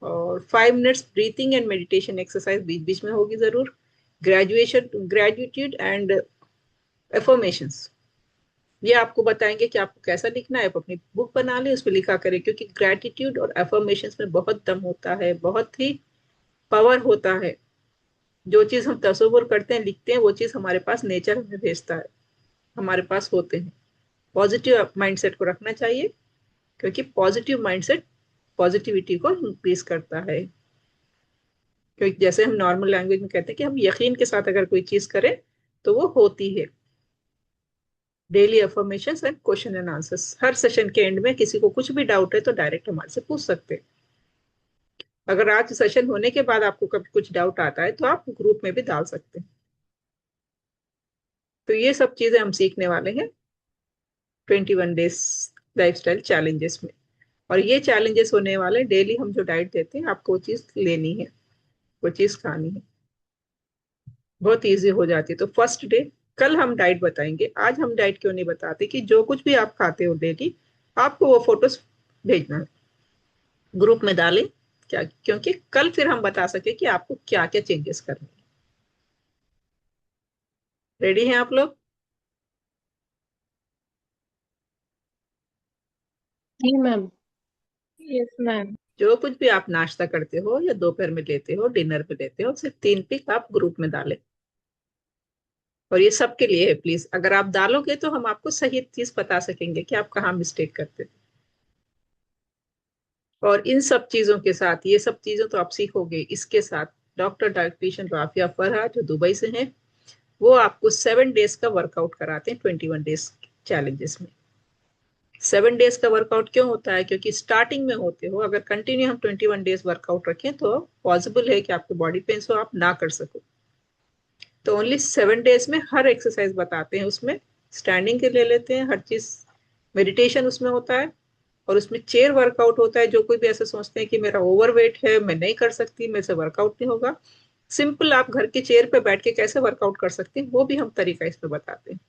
और 5 minutes breathing and meditation exercise बीच बीच में होगी जरूर, ग्रेजुएट्यूड एंड एफर्मेशंस, ये आपको बताएंगे कि आपको कैसा लिखना है। आप अपनी बुक बना ले, उस पर लिखा करें, क्योंकि ग्रेटिट्यूड और एफर्मेशंस में बहुत दम होता है, बहुत ही पावर होता है। जो चीज हम तस्वीर करते हैं, लिखते हैं, वो चीज हमारे पास नेचर हमें भेजता है, हमारे पास होते हैं। पॉजिटिव माइंडसेट को रखना चाहिए, क्योंकि पॉजिटिव माइंडसेट पॉजिटिविटी को इंक्रीज करता है। क्योंकि जैसे हम नॉर्मल लैंग्वेज में कहते हैं कि हम यकीन के साथ अगर कोई चीज करें तो वो होती है। Daily affirmations and question and answers, her session के एंड में किसी को कुछ भी डाउट है तो डायरेक्ट हमारे से पूछ सकते हैं। अगर आज सेशन होने के बाद आपको कभी कुछ डाउट आता है तो आप ग्रुप में भी डाल सकते हैं। तो ये सब चीजें हम सीखने वाले हैं 21 डेज लाइफस्टाइल चैलेंजेस में। और ये चैलेंजेस होने वाले, डेली हम जो डाइट देते हैं आपको वो चीज लेनी है, वो चीज खानी है, बहुत इजी हो जाती है। तो फर्स्ट डे, कल हम डाइट बताएंगे, आज हम डाइट क्यों नहीं बताते कि जो कुछ भी आप खाते हो डेली, आपको वो फोटोज भेजना है, ग्रुप में डालें क्या, क्योंकि कल फिर हम बता सके कि आपको क्या क्या चेंजेस करने हैं। रेडी हैं आप लोग? जी मैम। Yes ma'am. जो कुछ भी आप नाश्ता करते हो या दोपहर में लेते हो, डिनर पे लेते हो, सिर्फ 3 पिक आप ग्रुप में डालें। और ये सबके लिए है, प्लीज अगर आप डालोगे तो हम आपको सही चीज बता सकेंगे कि आप कहाँ मिस्टेक करते थे। और इन सब चीजों के साथ, ये सब चीजें तो आप सीखोगे, इसके साथ डॉक्टर डायटिशियन राफिया फरहा जो दुबई से हैं, वो आपको 7 डेज का वर्कआउट कराते हैं 21 डेज चैलेंजेस में। 7 डेज का वर्कआउट क्यों होता है, क्योंकि स्टार्टिंग में होते हो, अगर कंटिन्यू हम 21 डेज वर्कआउट रखें तो पॉसिबल है कि आपके बॉडी पेन्स हो, आप ना कर सको। तो ओनली 7 डेज में हर एक्सरसाइज बताते हैं, उसमें स्टैंडिंग के ले लेते हैं हर चीज, मेडिटेशन उसमें होता है, और उसमें चेयर वर्कआउट होता है। जो कोई भी ऐसे सोचते हैं कि मेरा ओवरवेट है, मैं नहीं कर सकती, मेरे से वर्कआउट नहीं होगा, सिंपल आप घर के चेयर पे बैठ के कैसे वर्कआउट कर सकते हैं वो भी हम तरीका इसमें बताते हैं।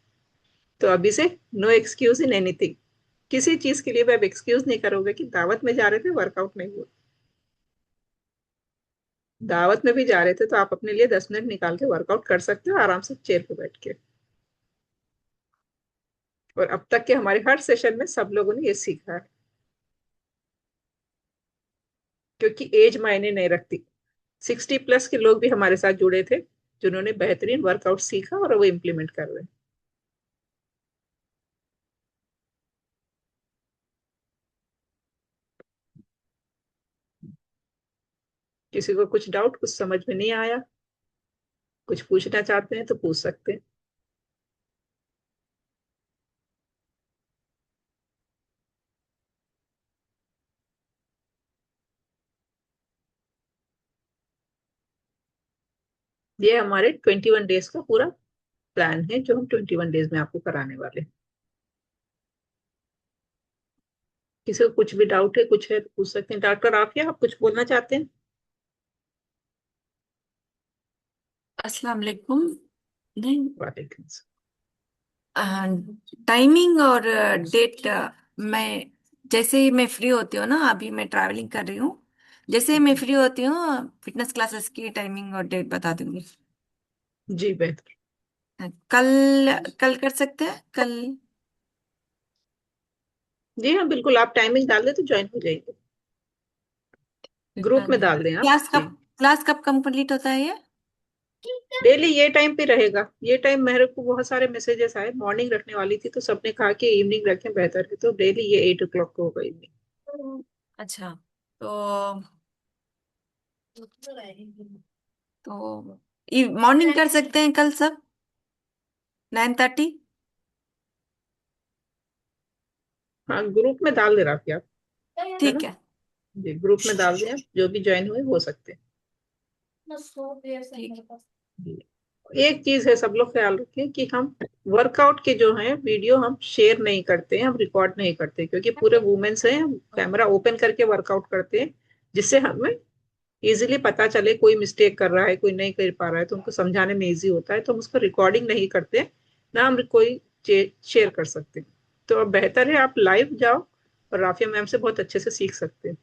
तो अभी से नो एक्सक्यूज इन एनीथिंग, किसी चीज के लिए भी आप एक्सक्यूज नहीं करोगे कि दावत में जा रहे थे वर्कआउट नहीं हुआ। दावत में भी जा रहे थे तो आप अपने लिए 10 मिनट निकाल के वर्कआउट कर सकते हो आराम से चेयर पे बैठ के। और अब तक के हमारे हर सेशन में सब लोगों ने ये सीखा है, क्योंकि एज मायने नहीं रखती। 60+ के लोग भी हमारे साथ जुड़े थे जिन्होंने बेहतरीन वर्कआउट सीखा और वो इम्प्लीमेंट कर रहे हैं। किसी को कुछ डाउट, कुछ समझ में नहीं आया, कुछ पूछना चाहते हैं तो पूछ सकते हैं। ये हमारे 21 डेज का पूरा प्लान है जो हम 21 डेज में आपको कराने वाले हैं। किसी को कुछ भी डाउट है, कुछ है तो पूछ सकते हैं। डॉक्टर आफिया, आप कुछ बोलना चाहते हैं? अस्सलाम वालेकुम। नहीं, वालेकुम सलाम। टाइमिंग और डेट, मैं जैसे ही मैं फ्री होती हूँ ना, अभी मैं ट्रैवलिंग कर रही हूँ, जैसे ही मैं फ्री होती हूँ फिटनेस क्लासेस की टाइमिंग और डेट बता दूंगी। जी बेहतर। कल कल कर सकते हैं कल? जी हाँ बिल्कुल, आप टाइमिंग डाल दे तो ज्वाइन हो जाएंगे। ग्रुप में डाल दें आप। जी, क्लास कब कंप्लीट होता है ये? डेली ये टाइम पे रहेगा। ये टाइम मेरे को बहुत सारे मैसेजेस आए, मॉर्निंग रखने वाली थी तो सबने कहा कि इवनिंग रखें बेहतर है, तो डेली ये 8 o'clock को होगा इवनिंग। अच्छा, तो मॉर्निंग कर सकते हैं कल सब 9:30? हाँ ग्रुप में डाल दे रहा आप, है ना? ठीक है। जी ग्रुप में डाल दें, जो भी ज्वाइन हुए हो सकते हैं। ठीक है। जी। एक चीज है, सब लोग ख्याल रखें कि हम वर्कआउट के जो है वीडियो हम शेयर नहीं करते हैं, हम रिकॉर्ड नहीं करते, क्योंकि पूरे वुमेन्स हैं, हम कैमरा ओपन करके वर्कआउट करते हैं, जिससे हमें इजीली पता चले कोई मिस्टेक कर रहा है, कोई नहीं कर पा रहा है तो उनको समझाने में इजी होता है। तो हम उसको रिकॉर्डिंग नहीं करते, ना हम कोई शेयर कर सकते। तो अब बेहतर है आप लाइव जाओ और राफिया मैम से बहुत अच्छे से सीख सकते हैं।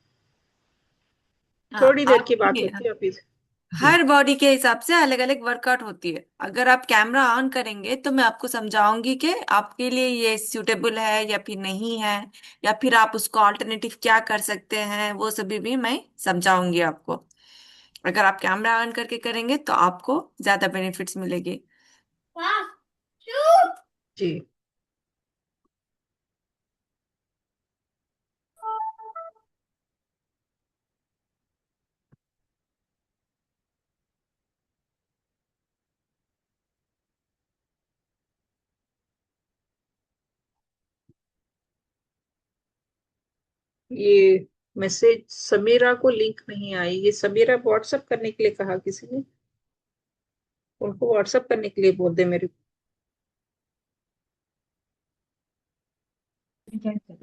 हाँ, थोड़ी देर आप की बात देखिए, होती है आप जी हर बॉडी के हिसाब से अलग अलग वर्कआउट होती है। अगर आप कैमरा ऑन करेंगे तो मैं आपको समझाऊंगी कि आपके लिए ये सूटेबल है या फिर नहीं है, या फिर आप उसको ऑल्टरनेटिव क्या कर सकते हैं, वो सभी भी मैं समझाऊंगी आपको। अगर आप कैमरा ऑन करके करेंगे तो आपको ज्यादा बेनिफिट्स मिलेगी। जी। ये मैसेज समीरा को लिंक नहीं आई, ये समीरा व्हाट्सएप करने के लिए कहा किसी ने, उनको व्हाट्सएप करने के लिए बोल दे मेरे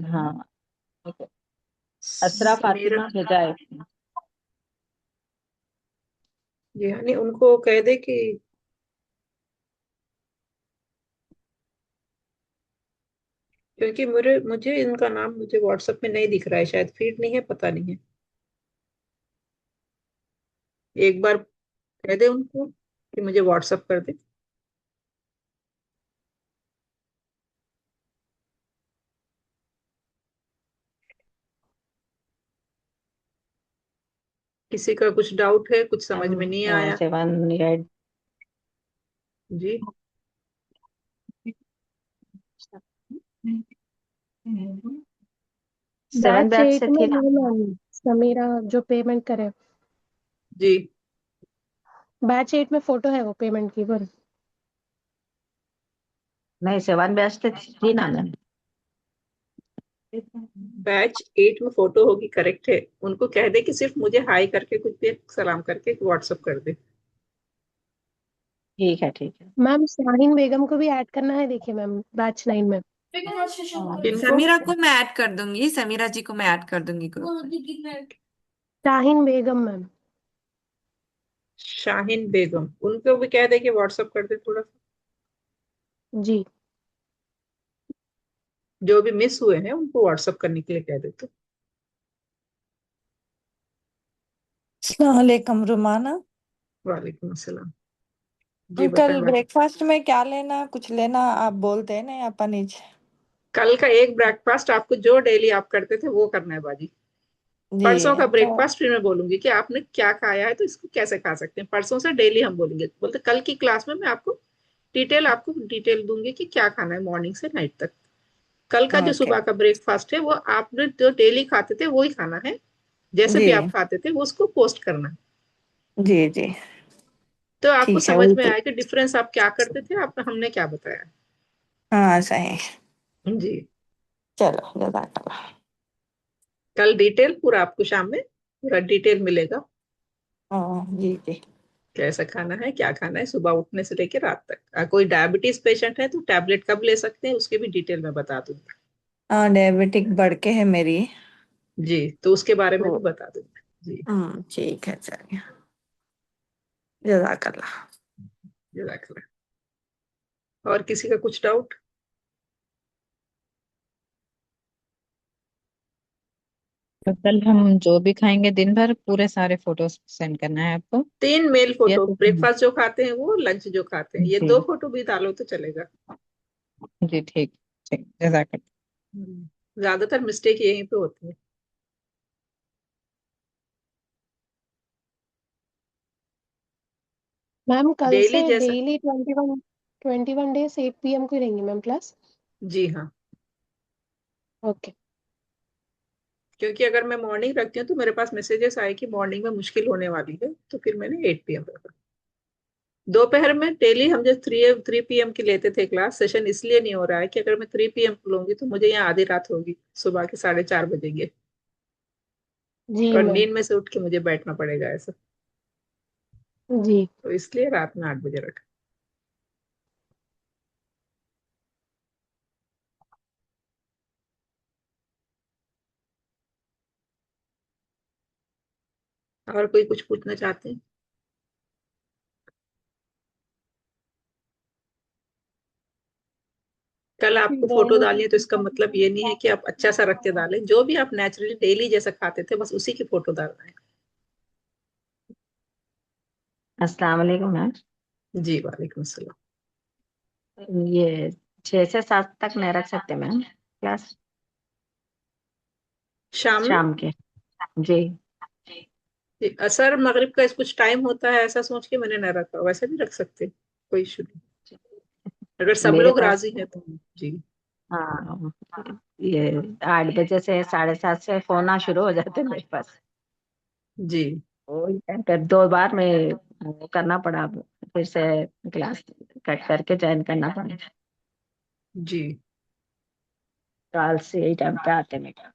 हाँ, असरा समीरा। फातिमा भेजा है। जी हाँ, नहीं उनको कह दे कि, क्योंकि मुझे मुझे इनका नाम मुझे व्हाट्सएप में नहीं दिख रहा है, शायद फीड नहीं है, पता नहीं है। एक बार कह दे उनको कि मुझे व्हाट्सएप कर दे। किसी का कुछ डाउट है, कुछ समझ में नहीं आया? 7 जी। बैच बैच 8 से में थी है ना। मैम समीरा जो पेमेंट करे। जी बैच 8 में फोटो है वो पेमेंट की पर। नहीं, 7 बैच से थी ना मैम। बैच 8 में फोटो होगी, करेक्ट है। उनको कह दे कि सिर्फ मुझे हाई करके कुछ भी सलाम करके व्हाट्सएप कर दे। ठीक है, ठीक है। मैम शाहीन बेगम को भी ऐड करना है, देखिए मैम बैच 9 में। किनको? समीरा को मैं ऐड कर दूंगी, समीरा जी को मैं ऐड कर दूंगी ग्रुप में। शाहीन बेगम मैम। शाहीन बेगम, उनको भी कह दे कि व्हाट्सएप कर दे थोड़ा सा। जी। जो भी मिस हुए हैं उनको व्हाट्सएप करने के लिए कह दे तो। अस्सलाम वालेकुम रुमाना। वालेकुम अस्सलाम। जी कल बताएं बाजी। ब्रेकफास्ट में क्या लेना, कुछ लेना आप बोलते हैं ना या पनीर। कल का एक ब्रेकफास्ट आपको जो डेली आप करते थे वो करना है बाजी। जी परसों का तो ब्रेकफास्ट फिर मैं बोलूंगी कि आपने क्या खाया है तो इसको कैसे खा सकते हैं। परसों से डेली हम बोलेंगे, बोलते कल की क्लास में मैं आपको डिटेल दूंगी कि क्या खाना है मॉर्निंग से नाइट तक। कल का जो ओके। सुबह का ब्रेकफास्ट है वो आपने जो डेली खाते थे वो ही खाना है। जैसे जी भी आप खाते थे वो उसको पोस्ट करना है। जी जी तो आपको ठीक है समझ वही में तो। आया कि डिफरेंस आप क्या करते थे, आप हमने क्या बताया। हाँ सही। जी। चलो जज़ाकल्लाह। कल डिटेल पूरा आपको शाम में पूरा डिटेल मिलेगा। जी जी। कैसा खाना है, क्या खाना है, सुबह उठने से लेकर रात तक। कोई डायबिटीज पेशेंट है तो टैबलेट कब ले सकते हैं उसके भी डिटेल में बता दूंगी। हाँ डायबिटिक बढ़ के है मेरी। जी, तो उसके बारे में तो भी बता दूंगी। जी। ठीक है चलिए। जज़ाकल्लाह। जज़ाकल्लाह। और किसी का कुछ डाउट। तो कल हम जो भी खाएंगे दिन भर पूरे सारे फोटोज सेंड करना है आपको। 3 मेल ये फोटो, तो ब्रेकफास्ट जो खाते हैं वो, लंच जो खाते हैं, ये जी 2 फोटो भी डालो तो चलेगा। जी ठीक ठीक जजाकत। ज्यादातर मिस्टेक यहीं पे होती है। मैम कल डेली से जैसा। डेली 21 डेज 8 PM को ही रहेंगी मैम क्लास। जी हाँ। ओके। क्योंकि अगर मैं मॉर्निंग रखती हूँ तो मेरे पास मैसेजेस आए कि मॉर्निंग में मुश्किल होने वाली है, तो फिर मैंने 8 PM रखा। दोपहर में डेली हम जो 3 PM की लेते थे क्लास, सेशन इसलिए नहीं हो रहा है कि अगर मैं 3 PM को लूंगी तो मुझे यहाँ आधी रात होगी, सुबह के 4:30 बजेंगे जी और मैम। नींद में से उठ के मुझे बैठना पड़ेगा ऐसा। जी। तो इसलिए रात में 8 बजे रखा। और कोई कुछ पूछना चाहते हैं। कल आपको फोटो डालिए तो इसका मतलब ये नहीं है कि आप अच्छा सा रख के डालें, जो भी आप नेचुरली डेली जैसा खाते थे बस उसी की फोटो डालना है। अस्सलाम वालेकुम मैम। जी वालेकुम सलाम। ये 6 से 7 तक नहीं रख सकते मैम क्लास शाम में। शाम के। जी असर मगरिब का कुछ टाइम होता है ऐसा सोच के मैंने न रखा, वैसे भी रख सकते, कोई इशू नहीं अगर सब मेरे लोग पास राजी हैं तो। जी। हाँ ये 8 बजे से 7:30 से फोन आ शुरू हो जाते हैं मेरे पास। जी। वही कर 2 बार में वो करना पड़ा, फिर से क्लास कट करके ज्वाइन करना पड़ा। जी। कल से यही टाइम पे आते हैं मेरे।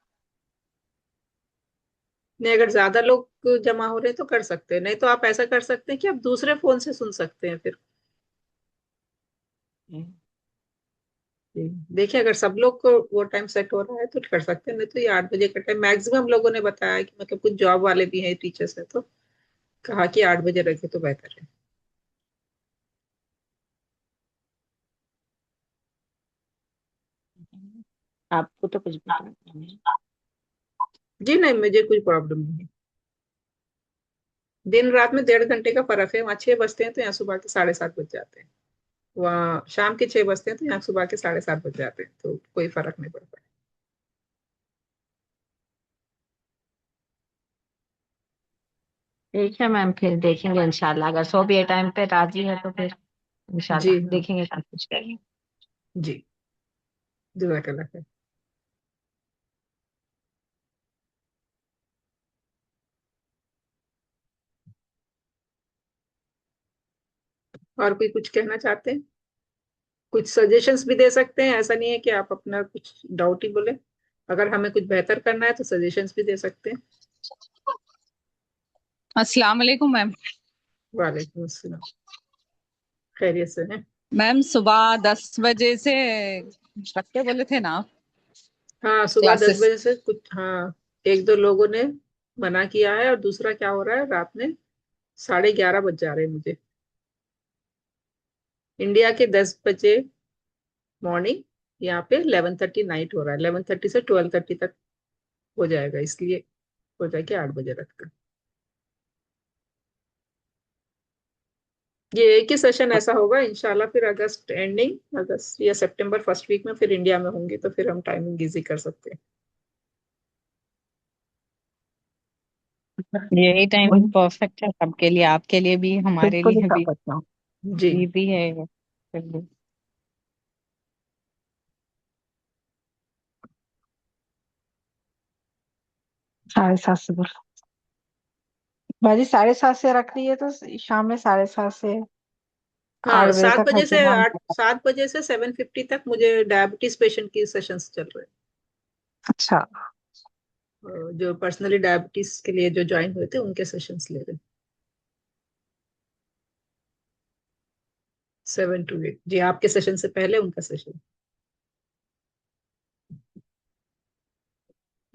नहीं, अगर ज्यादा लोग जमा हो रहे हैं तो कर सकते हैं, नहीं तो आप ऐसा कर सकते हैं कि आप दूसरे फोन से सुन सकते हैं फिर। जी। देखिए अगर सब लोग को वो टाइम सेट हो रहा है तो कर सकते हैं, नहीं तो ये 8 बजे का टाइम मैक्सिमम लोगों ने बताया कि मतलब कुछ जॉब वाले भी हैं टीचर्स हैं तो कहा कि 8 बजे रखे तो बेहतर है। आपको तो कुछ प्रॉब्लम नहीं है। जी नहीं, मुझे कोई प्रॉब्लम नहीं है। दिन रात में 1.5 घंटे का फर्क है, वहाँ 6 बजते हैं तो यहाँ सुबह के 7:30 बज जाते हैं। वहाँ शाम के 6 बजते हैं तो यहाँ सुबह के 7:30 बज जाते हैं, तो कोई फर्क नहीं पड़ता। ठीक है मैम, फिर देखेंगे इंशाल्लाह, अगर सो भी ये टाइम पे राजी है तो फिर जी इंशाल्लाह हाँ। देखेंगे कोशिश करेंगे। जी। जज़ाकल्लाह खैर। और कोई कुछ कहना चाहते हैं, कुछ सजेशंस भी दे सकते हैं, ऐसा नहीं है कि आप अपना कुछ डाउट ही बोले। अगर हमें कुछ बेहतर करना है तो सजेशंस भी दे सकते हैं। अस्सलाम वालेकुम मैम। वालेकुम अस्सलाम। खैरियत से हैं। मैम सुबह 10 बजे से रखते बोले थे ना हाँ सुबह दस क्लासेस। बजे से कुछ, हाँ 1-2 लोगों ने मना किया है, और दूसरा क्या हो रहा है, रात में 11:30 बज जा रहे हैं मुझे, इंडिया के 10 बजे मॉर्निंग, यहाँ पे 11:30 नाइट हो रहा है, 11:30 से 12:30 तक हो जाएगा, इसलिए हो जाए कि 8 बजे रखते हैं। ये एक ही सेशन ऐसा होगा इंशाल्लाह, फिर अगस्त एंडिंग, अगस्त या सितंबर फर्स्ट वीक में फिर इंडिया में होंगे, तो फिर हम टाइमिंग इजी कर सकते हैं। यही वही टाइमिंग परफेक्ट है सबके लिए, आपके लिए भी हमारे बिल्कुल ही लिए कर भी सकता हूँ। जी। इजी है ये फिर भी। 7:30 से बोलो बाजी, 7:30 से रख रही है तो शाम में 7:30 से आठ हाँ, बजे सात तक हर बजे से जगह। 7 बजे से 7:50 तक मुझे डायबिटीज पेशेंट की सेशंस चल रहे अच्छा। हैं, जो पर्सनली डायबिटीज के लिए जो ज्वाइन हुए थे उनके सेशंस ले रहे हैं, 7 to 8 जी, आपके सेशन से पहले उनका सेशन।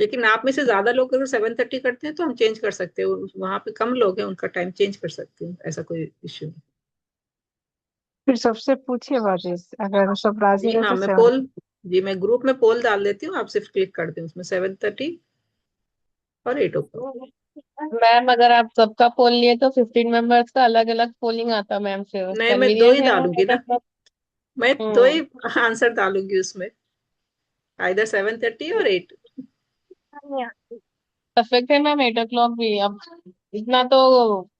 लेकिन आप में से ज्यादा लोग अगर 7:30 करते हैं तो हम चेंज कर सकते हैं, वहां पे कम लोग हैं, उनका टाइम चेंज कर सकते हैं, ऐसा कोई इश्यू नहीं। फिर सबसे पूछिए बाजी, अगर सब राजी जी रहे हाँ, तो मैं 7। पोल, जी मैं ग्रुप में पोल डाल देती हूँ, आप सिर्फ क्लिक कर दें उसमें, 7:30 और 8 o'clock। मैम अगर आप सबका पोल लिए तो 15 मेंबर्स का अलग अलग पोलिंग आता मैम, फिर नहीं, मैं दो कन्वीनियंट ही है वो डालूंगी ना, मतलब। मैं दो हम्म। ही आंसर डालूंगी उसमें, आइदर 7:30 और 8। परफेक्ट है मैम 8 o'clock भी। अब इतना तो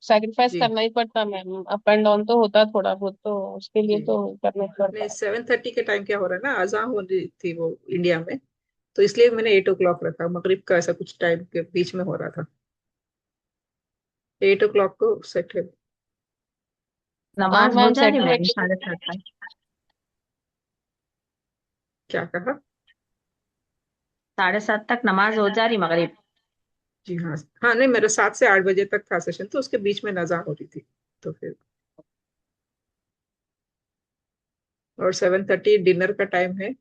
सैक्रिफाइस जी करना ही पड़ता मैम, अप एंड डाउन तो होता थोड़ा बहुत, तो उसके लिए जी। तो करना ही नहीं, पड़ता है। 7:30 के टाइम क्या हो रहा है ना, अजान हो रही थी वो इंडिया में, तो इसलिए मैंने 8 o'clock रखा, मगरिब का ऐसा कुछ टाइम के बीच में हो रहा था, 8 o'clock को सेट है। हाँ नमाज हो मैम जा रही मैम सेटरडे। 7:30 तक? क्या कहा? 7:30 तक नमाज हो जा रही मगरिब? जी हाँ। हाँ नहीं, मेरा 7 से 8 बजे तक था सेशन, तो उसके बीच में अजान हो रही थी, तो फिर। और 7:30 डिनर का टाइम है,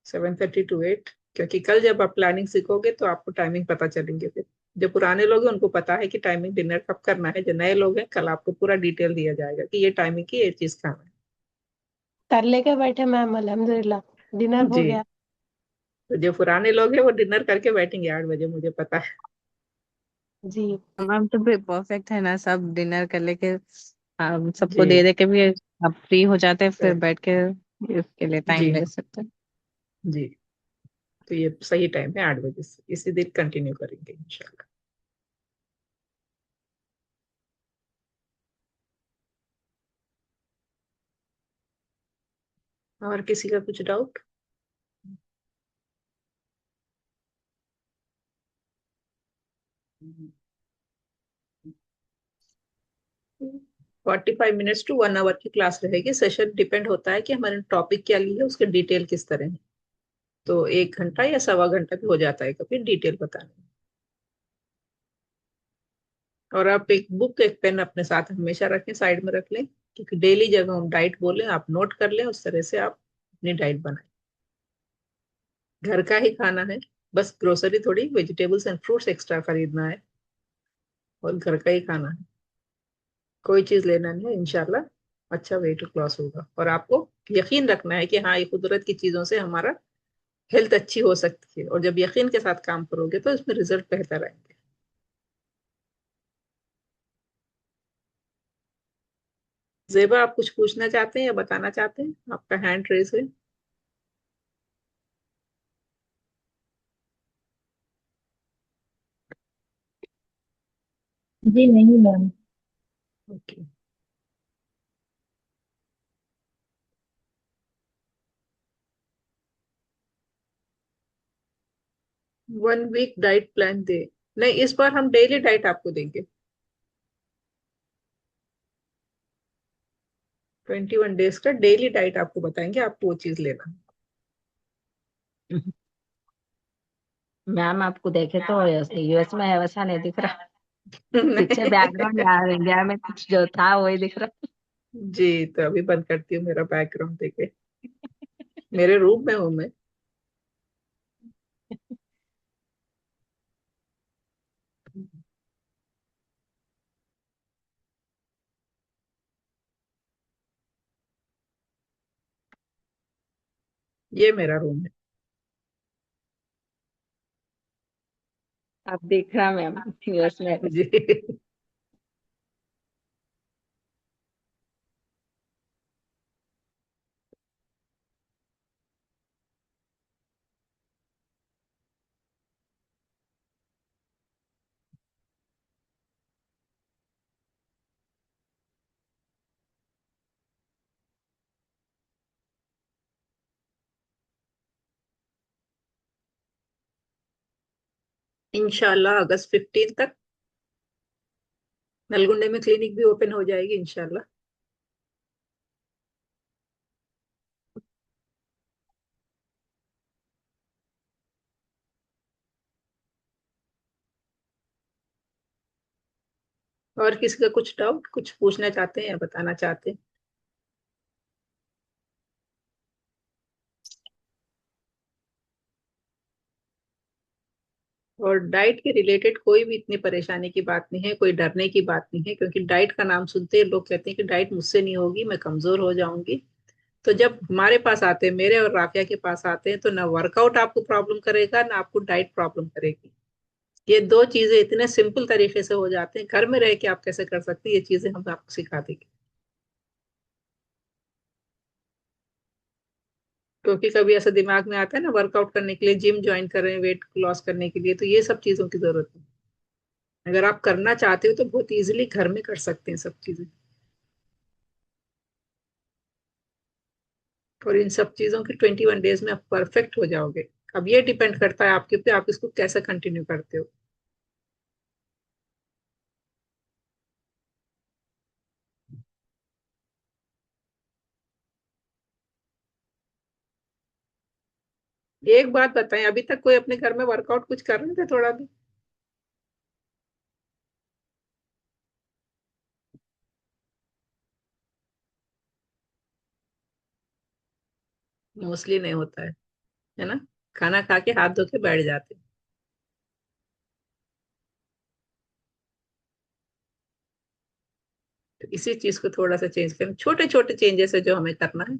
7:30 to 8, क्योंकि कल जब आप प्लानिंग सीखोगे तो आपको टाइमिंग पता चलेंगे, फिर जो पुराने लोग हैं उनको पता है कि टाइमिंग डिनर कब करना है, जो नए लोग हैं कल आपको पूरा डिटेल दिया जाएगा कि ये टाइमिंग की ये चीज खाना कर लेके बैठे मैम, अल्हम्दुलिल्लाह डिनर है। हो जी। गया। तो जो पुराने लोग हैं वो डिनर करके बैठेंगे 8 बजे, मुझे पता है। जी। मैम तो फिर परफेक्ट है ना, सब डिनर कर लेके हम सबको दे जी दे के भी आप फ्री हो जाते हैं, फिर बैठ के इसके लिए टाइम जी ले हाँ। सकते हैं। जी, तो ये सही टाइम है, 8 बजे से इसी दिन कंटिन्यू करेंगे इंशाल्लाह। और किसी का कुछ डाउट? 45 मिनट्स to 1 hour की क्लास रहेगी, सेशन डिपेंड होता है कि हमारे टॉपिक क्या ली है, उसके डिटेल किस तरह है, तो 1 घंटा या सवा घंटा भी हो जाता है कभी डिटेल बताने में। और आप एक बुक एक पेन अपने साथ हमेशा रखें, साइड में रख लें, क्योंकि डेली जब हम डाइट बोलें आप नोट कर लें, उस तरह से आप अपनी डाइट बनाएं। घर का ही खाना है, बस ग्रोसरी थोड़ी वेजिटेबल्स एंड फ्रूट्स एक्स्ट्रा खरीदना है, और घर का ही खाना है, कोई चीज लेना नहीं है, इंशाल्लाह अच्छा वेट लॉस होगा। और आपको यकीन रखना है कि हाँ, ये कुदरत की चीजों से हमारा हेल्थ अच्छी हो सकती है, और जब यकीन के साथ काम करोगे तो इसमें रिजल्ट बेहतर आएंगे। जेबा, आप कुछ पूछना चाहते हैं या बताना चाहते हैं? आपका हैंड रेस है। जी नहीं ma'am. Okay. 1 week diet plan दे? नहीं, इस बार हम डेली डाइट आपको देंगे, 21 डेज का डेली डाइट आपको बताएंगे, आपको वो चीज लेना मैम आपको देखे तो यूएस में है वैसा नहीं दिख रहा। है। पीछे बैकग्राउंड यार इंडिया में कुछ जो था वही दिख रहा। जी, तो अभी बंद करती हूँ, मेरा बैकग्राउंड देखे, मेरे रूम में हूँ मैं। ये मेरा रूम आप दिख रहा मैम यूएस में। है। जी। इंशाल्लाह अगस्त 15 तक नलगुंडे में क्लिनिक भी ओपन हो जाएगी इंशाल्लाह। और किसी का कुछ डाउट, कुछ पूछना चाहते हैं या बताना चाहते हैं? और डाइट के रिलेटेड कोई भी इतनी परेशानी की बात नहीं है, कोई डरने की बात नहीं है, क्योंकि डाइट का नाम सुनते ही लोग कहते हैं कि डाइट मुझसे नहीं होगी, मैं कमजोर हो जाऊंगी। तो जब हमारे पास आते हैं, मेरे और राफिया के पास आते हैं, तो ना वर्कआउट आपको प्रॉब्लम करेगा ना आपको डाइट प्रॉब्लम करेगी। ये दो चीजें इतने सिंपल तरीके से हो जाते हैं, घर में रह के आप कैसे कर सकते हैं, ये चीजें हम आपको सिखा देंगे। क्योंकि कभी ऐसा दिमाग में आता है ना वर्कआउट करने के लिए जिम ज्वाइन कर रहे हैं वेट लॉस करने के लिए, तो ये सब चीजों की जरूरत है। अगर आप करना चाहते हो तो बहुत इजीली घर में कर सकते हैं सब चीजें। और इन सब चीजों की 21 डेज में आप परफेक्ट हो जाओगे। अब ये डिपेंड करता है आपके ऊपर, आप इसको कैसे कंटिन्यू करते हो। एक बात बताएं, अभी तक कोई अपने घर में वर्कआउट कुछ कर रहे थे थोड़ा भी? मोस्टली नहीं होता है ना? खाना खा के हाथ धो के बैठ जाते हैं। तो इसी चीज को थोड़ा सा चेंज करें, छोटे छोटे चेंजेस है जो हमें करना है,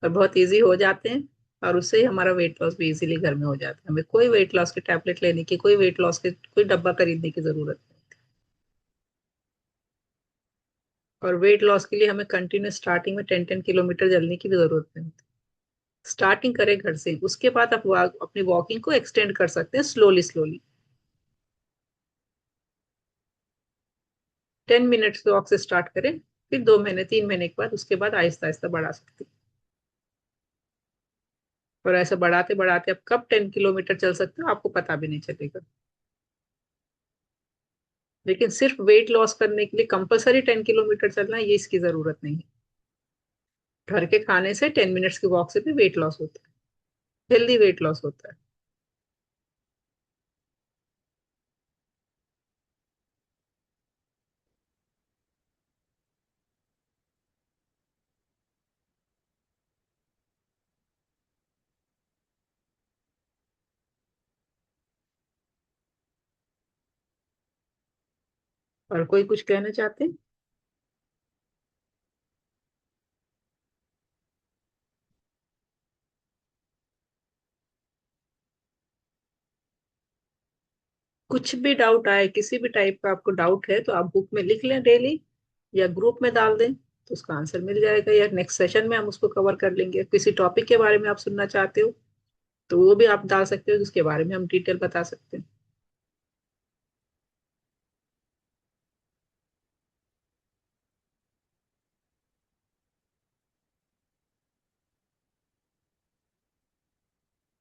और बहुत इजी हो जाते हैं। और उससे ही हमारा वेट लॉस भी इजीली घर में हो जाता है। हमें कोई वेट लॉस के टैबलेट लेने की, कोई वेट लॉस के कोई डब्बा खरीदने की जरूरत नहीं। और वेट लॉस के लिए हमें कंटिन्यू स्टार्टिंग में 10-10 किलोमीटर चलने की भी जरूरत नहीं होती। स्टार्टिंग करें घर से, उसके बाद आप अपनी वॉकिंग को एक्सटेंड कर सकते हैं स्लोली स्लोली। 10 मिनट्स वॉक से स्टार्ट करें, फिर 2 महीने 3 महीने के बाद उसके बाद आहिस्ता आहिस्ता बढ़ा सकते हैं। और ऐसे बढ़ाते बढ़ाते आप कब 10 किलोमीटर चल सकते हो आपको पता भी नहीं चलेगा। लेकिन सिर्फ वेट लॉस करने के लिए कंपलसरी 10 किलोमीटर चलना है, ये इसकी जरूरत नहीं है। घर के खाने से 10 मिनट्स की वॉक से भी वेट लॉस होता है, हेल्दी वेट लॉस होता है। और कोई कुछ कहना चाहते हैं? कुछ भी डाउट आए, किसी भी टाइप का आपको डाउट है, तो आप बुक में लिख लें डेली, या ग्रुप में डाल दें, तो उसका आंसर मिल जाएगा। या नेक्स्ट सेशन में हम उसको कवर कर लेंगे। किसी टॉपिक के बारे में आप सुनना चाहते हो तो वो भी आप डाल सकते हो, जिसके बारे में हम डिटेल बता सकते हैं।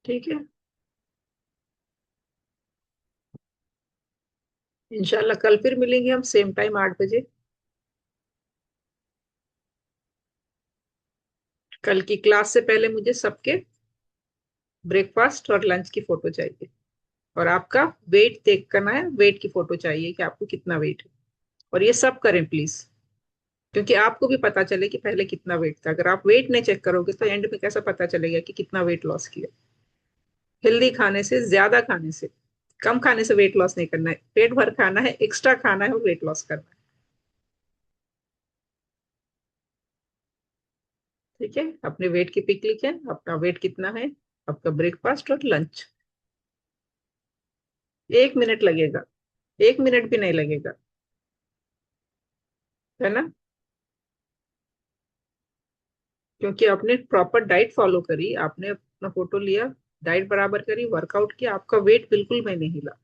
ठीक है, इंशाल्लाह कल फिर मिलेंगे हम सेम टाइम 8 बजे। कल की क्लास से पहले मुझे सबके ब्रेकफास्ट और लंच की फोटो चाहिए। और आपका वेट देख करना है, वेट की फोटो चाहिए कि आपको कितना वेट है। और ये सब करें प्लीज, क्योंकि आपको भी पता चले कि पहले कितना वेट था। अगर आप वेट नहीं चेक करोगे तो एंड में कैसा पता चलेगा कि कितना वेट लॉस किया। हेल्दी खाने से, ज्यादा खाने से, कम खाने से वेट लॉस नहीं करना है। पेट भर खाना है, एक्स्ट्रा खाना है और वेट लॉस करना है। ठीक है, अपने वेट की पिक लिखें, अपना वेट कितना है, आपका ब्रेकफास्ट और लंच। 1 मिनट लगेगा, 1 मिनट भी नहीं लगेगा, है ना? क्योंकि आपने प्रॉपर डाइट फॉलो करी, आपने अपना फोटो लिया, डाइट बराबर करी, वर्कआउट किया, आपका वेट बिल्कुल में नहीं हिला।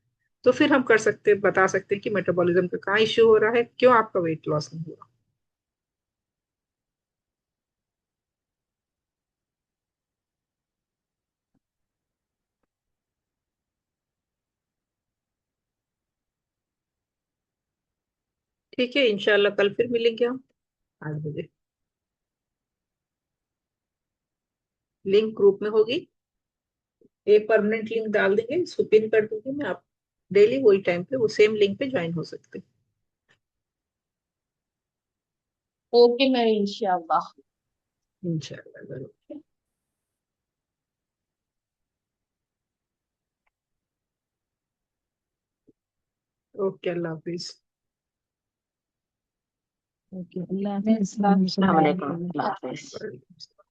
तो फिर हम कर सकते, बता सकते हैं कि मेटाबॉलिज्म का कहाँ इश्यू हो रहा है, क्यों आपका वेट लॉस नहीं हुआ। ठीक है, इंशाल्लाह कल फिर मिलेंगे हम 8 बजे। लिंक ग्रुप में होगी, एक परमानेंट लिंक डाल देंगे, इसको पिन कर दूंगी मैं। आप डेली वही टाइम पे वो सेम लिंक पे ज्वाइन हो सकते हैं। ओके मैम, इंशाल्लाह। इंशाल्लाह जरूर। ओके, अल्लाह हाफिज। ओके, अल्लाह हाफिज़। अस्सलाम वालेकुम। अल्लाह हाफिज़। वालेकुम सलाम।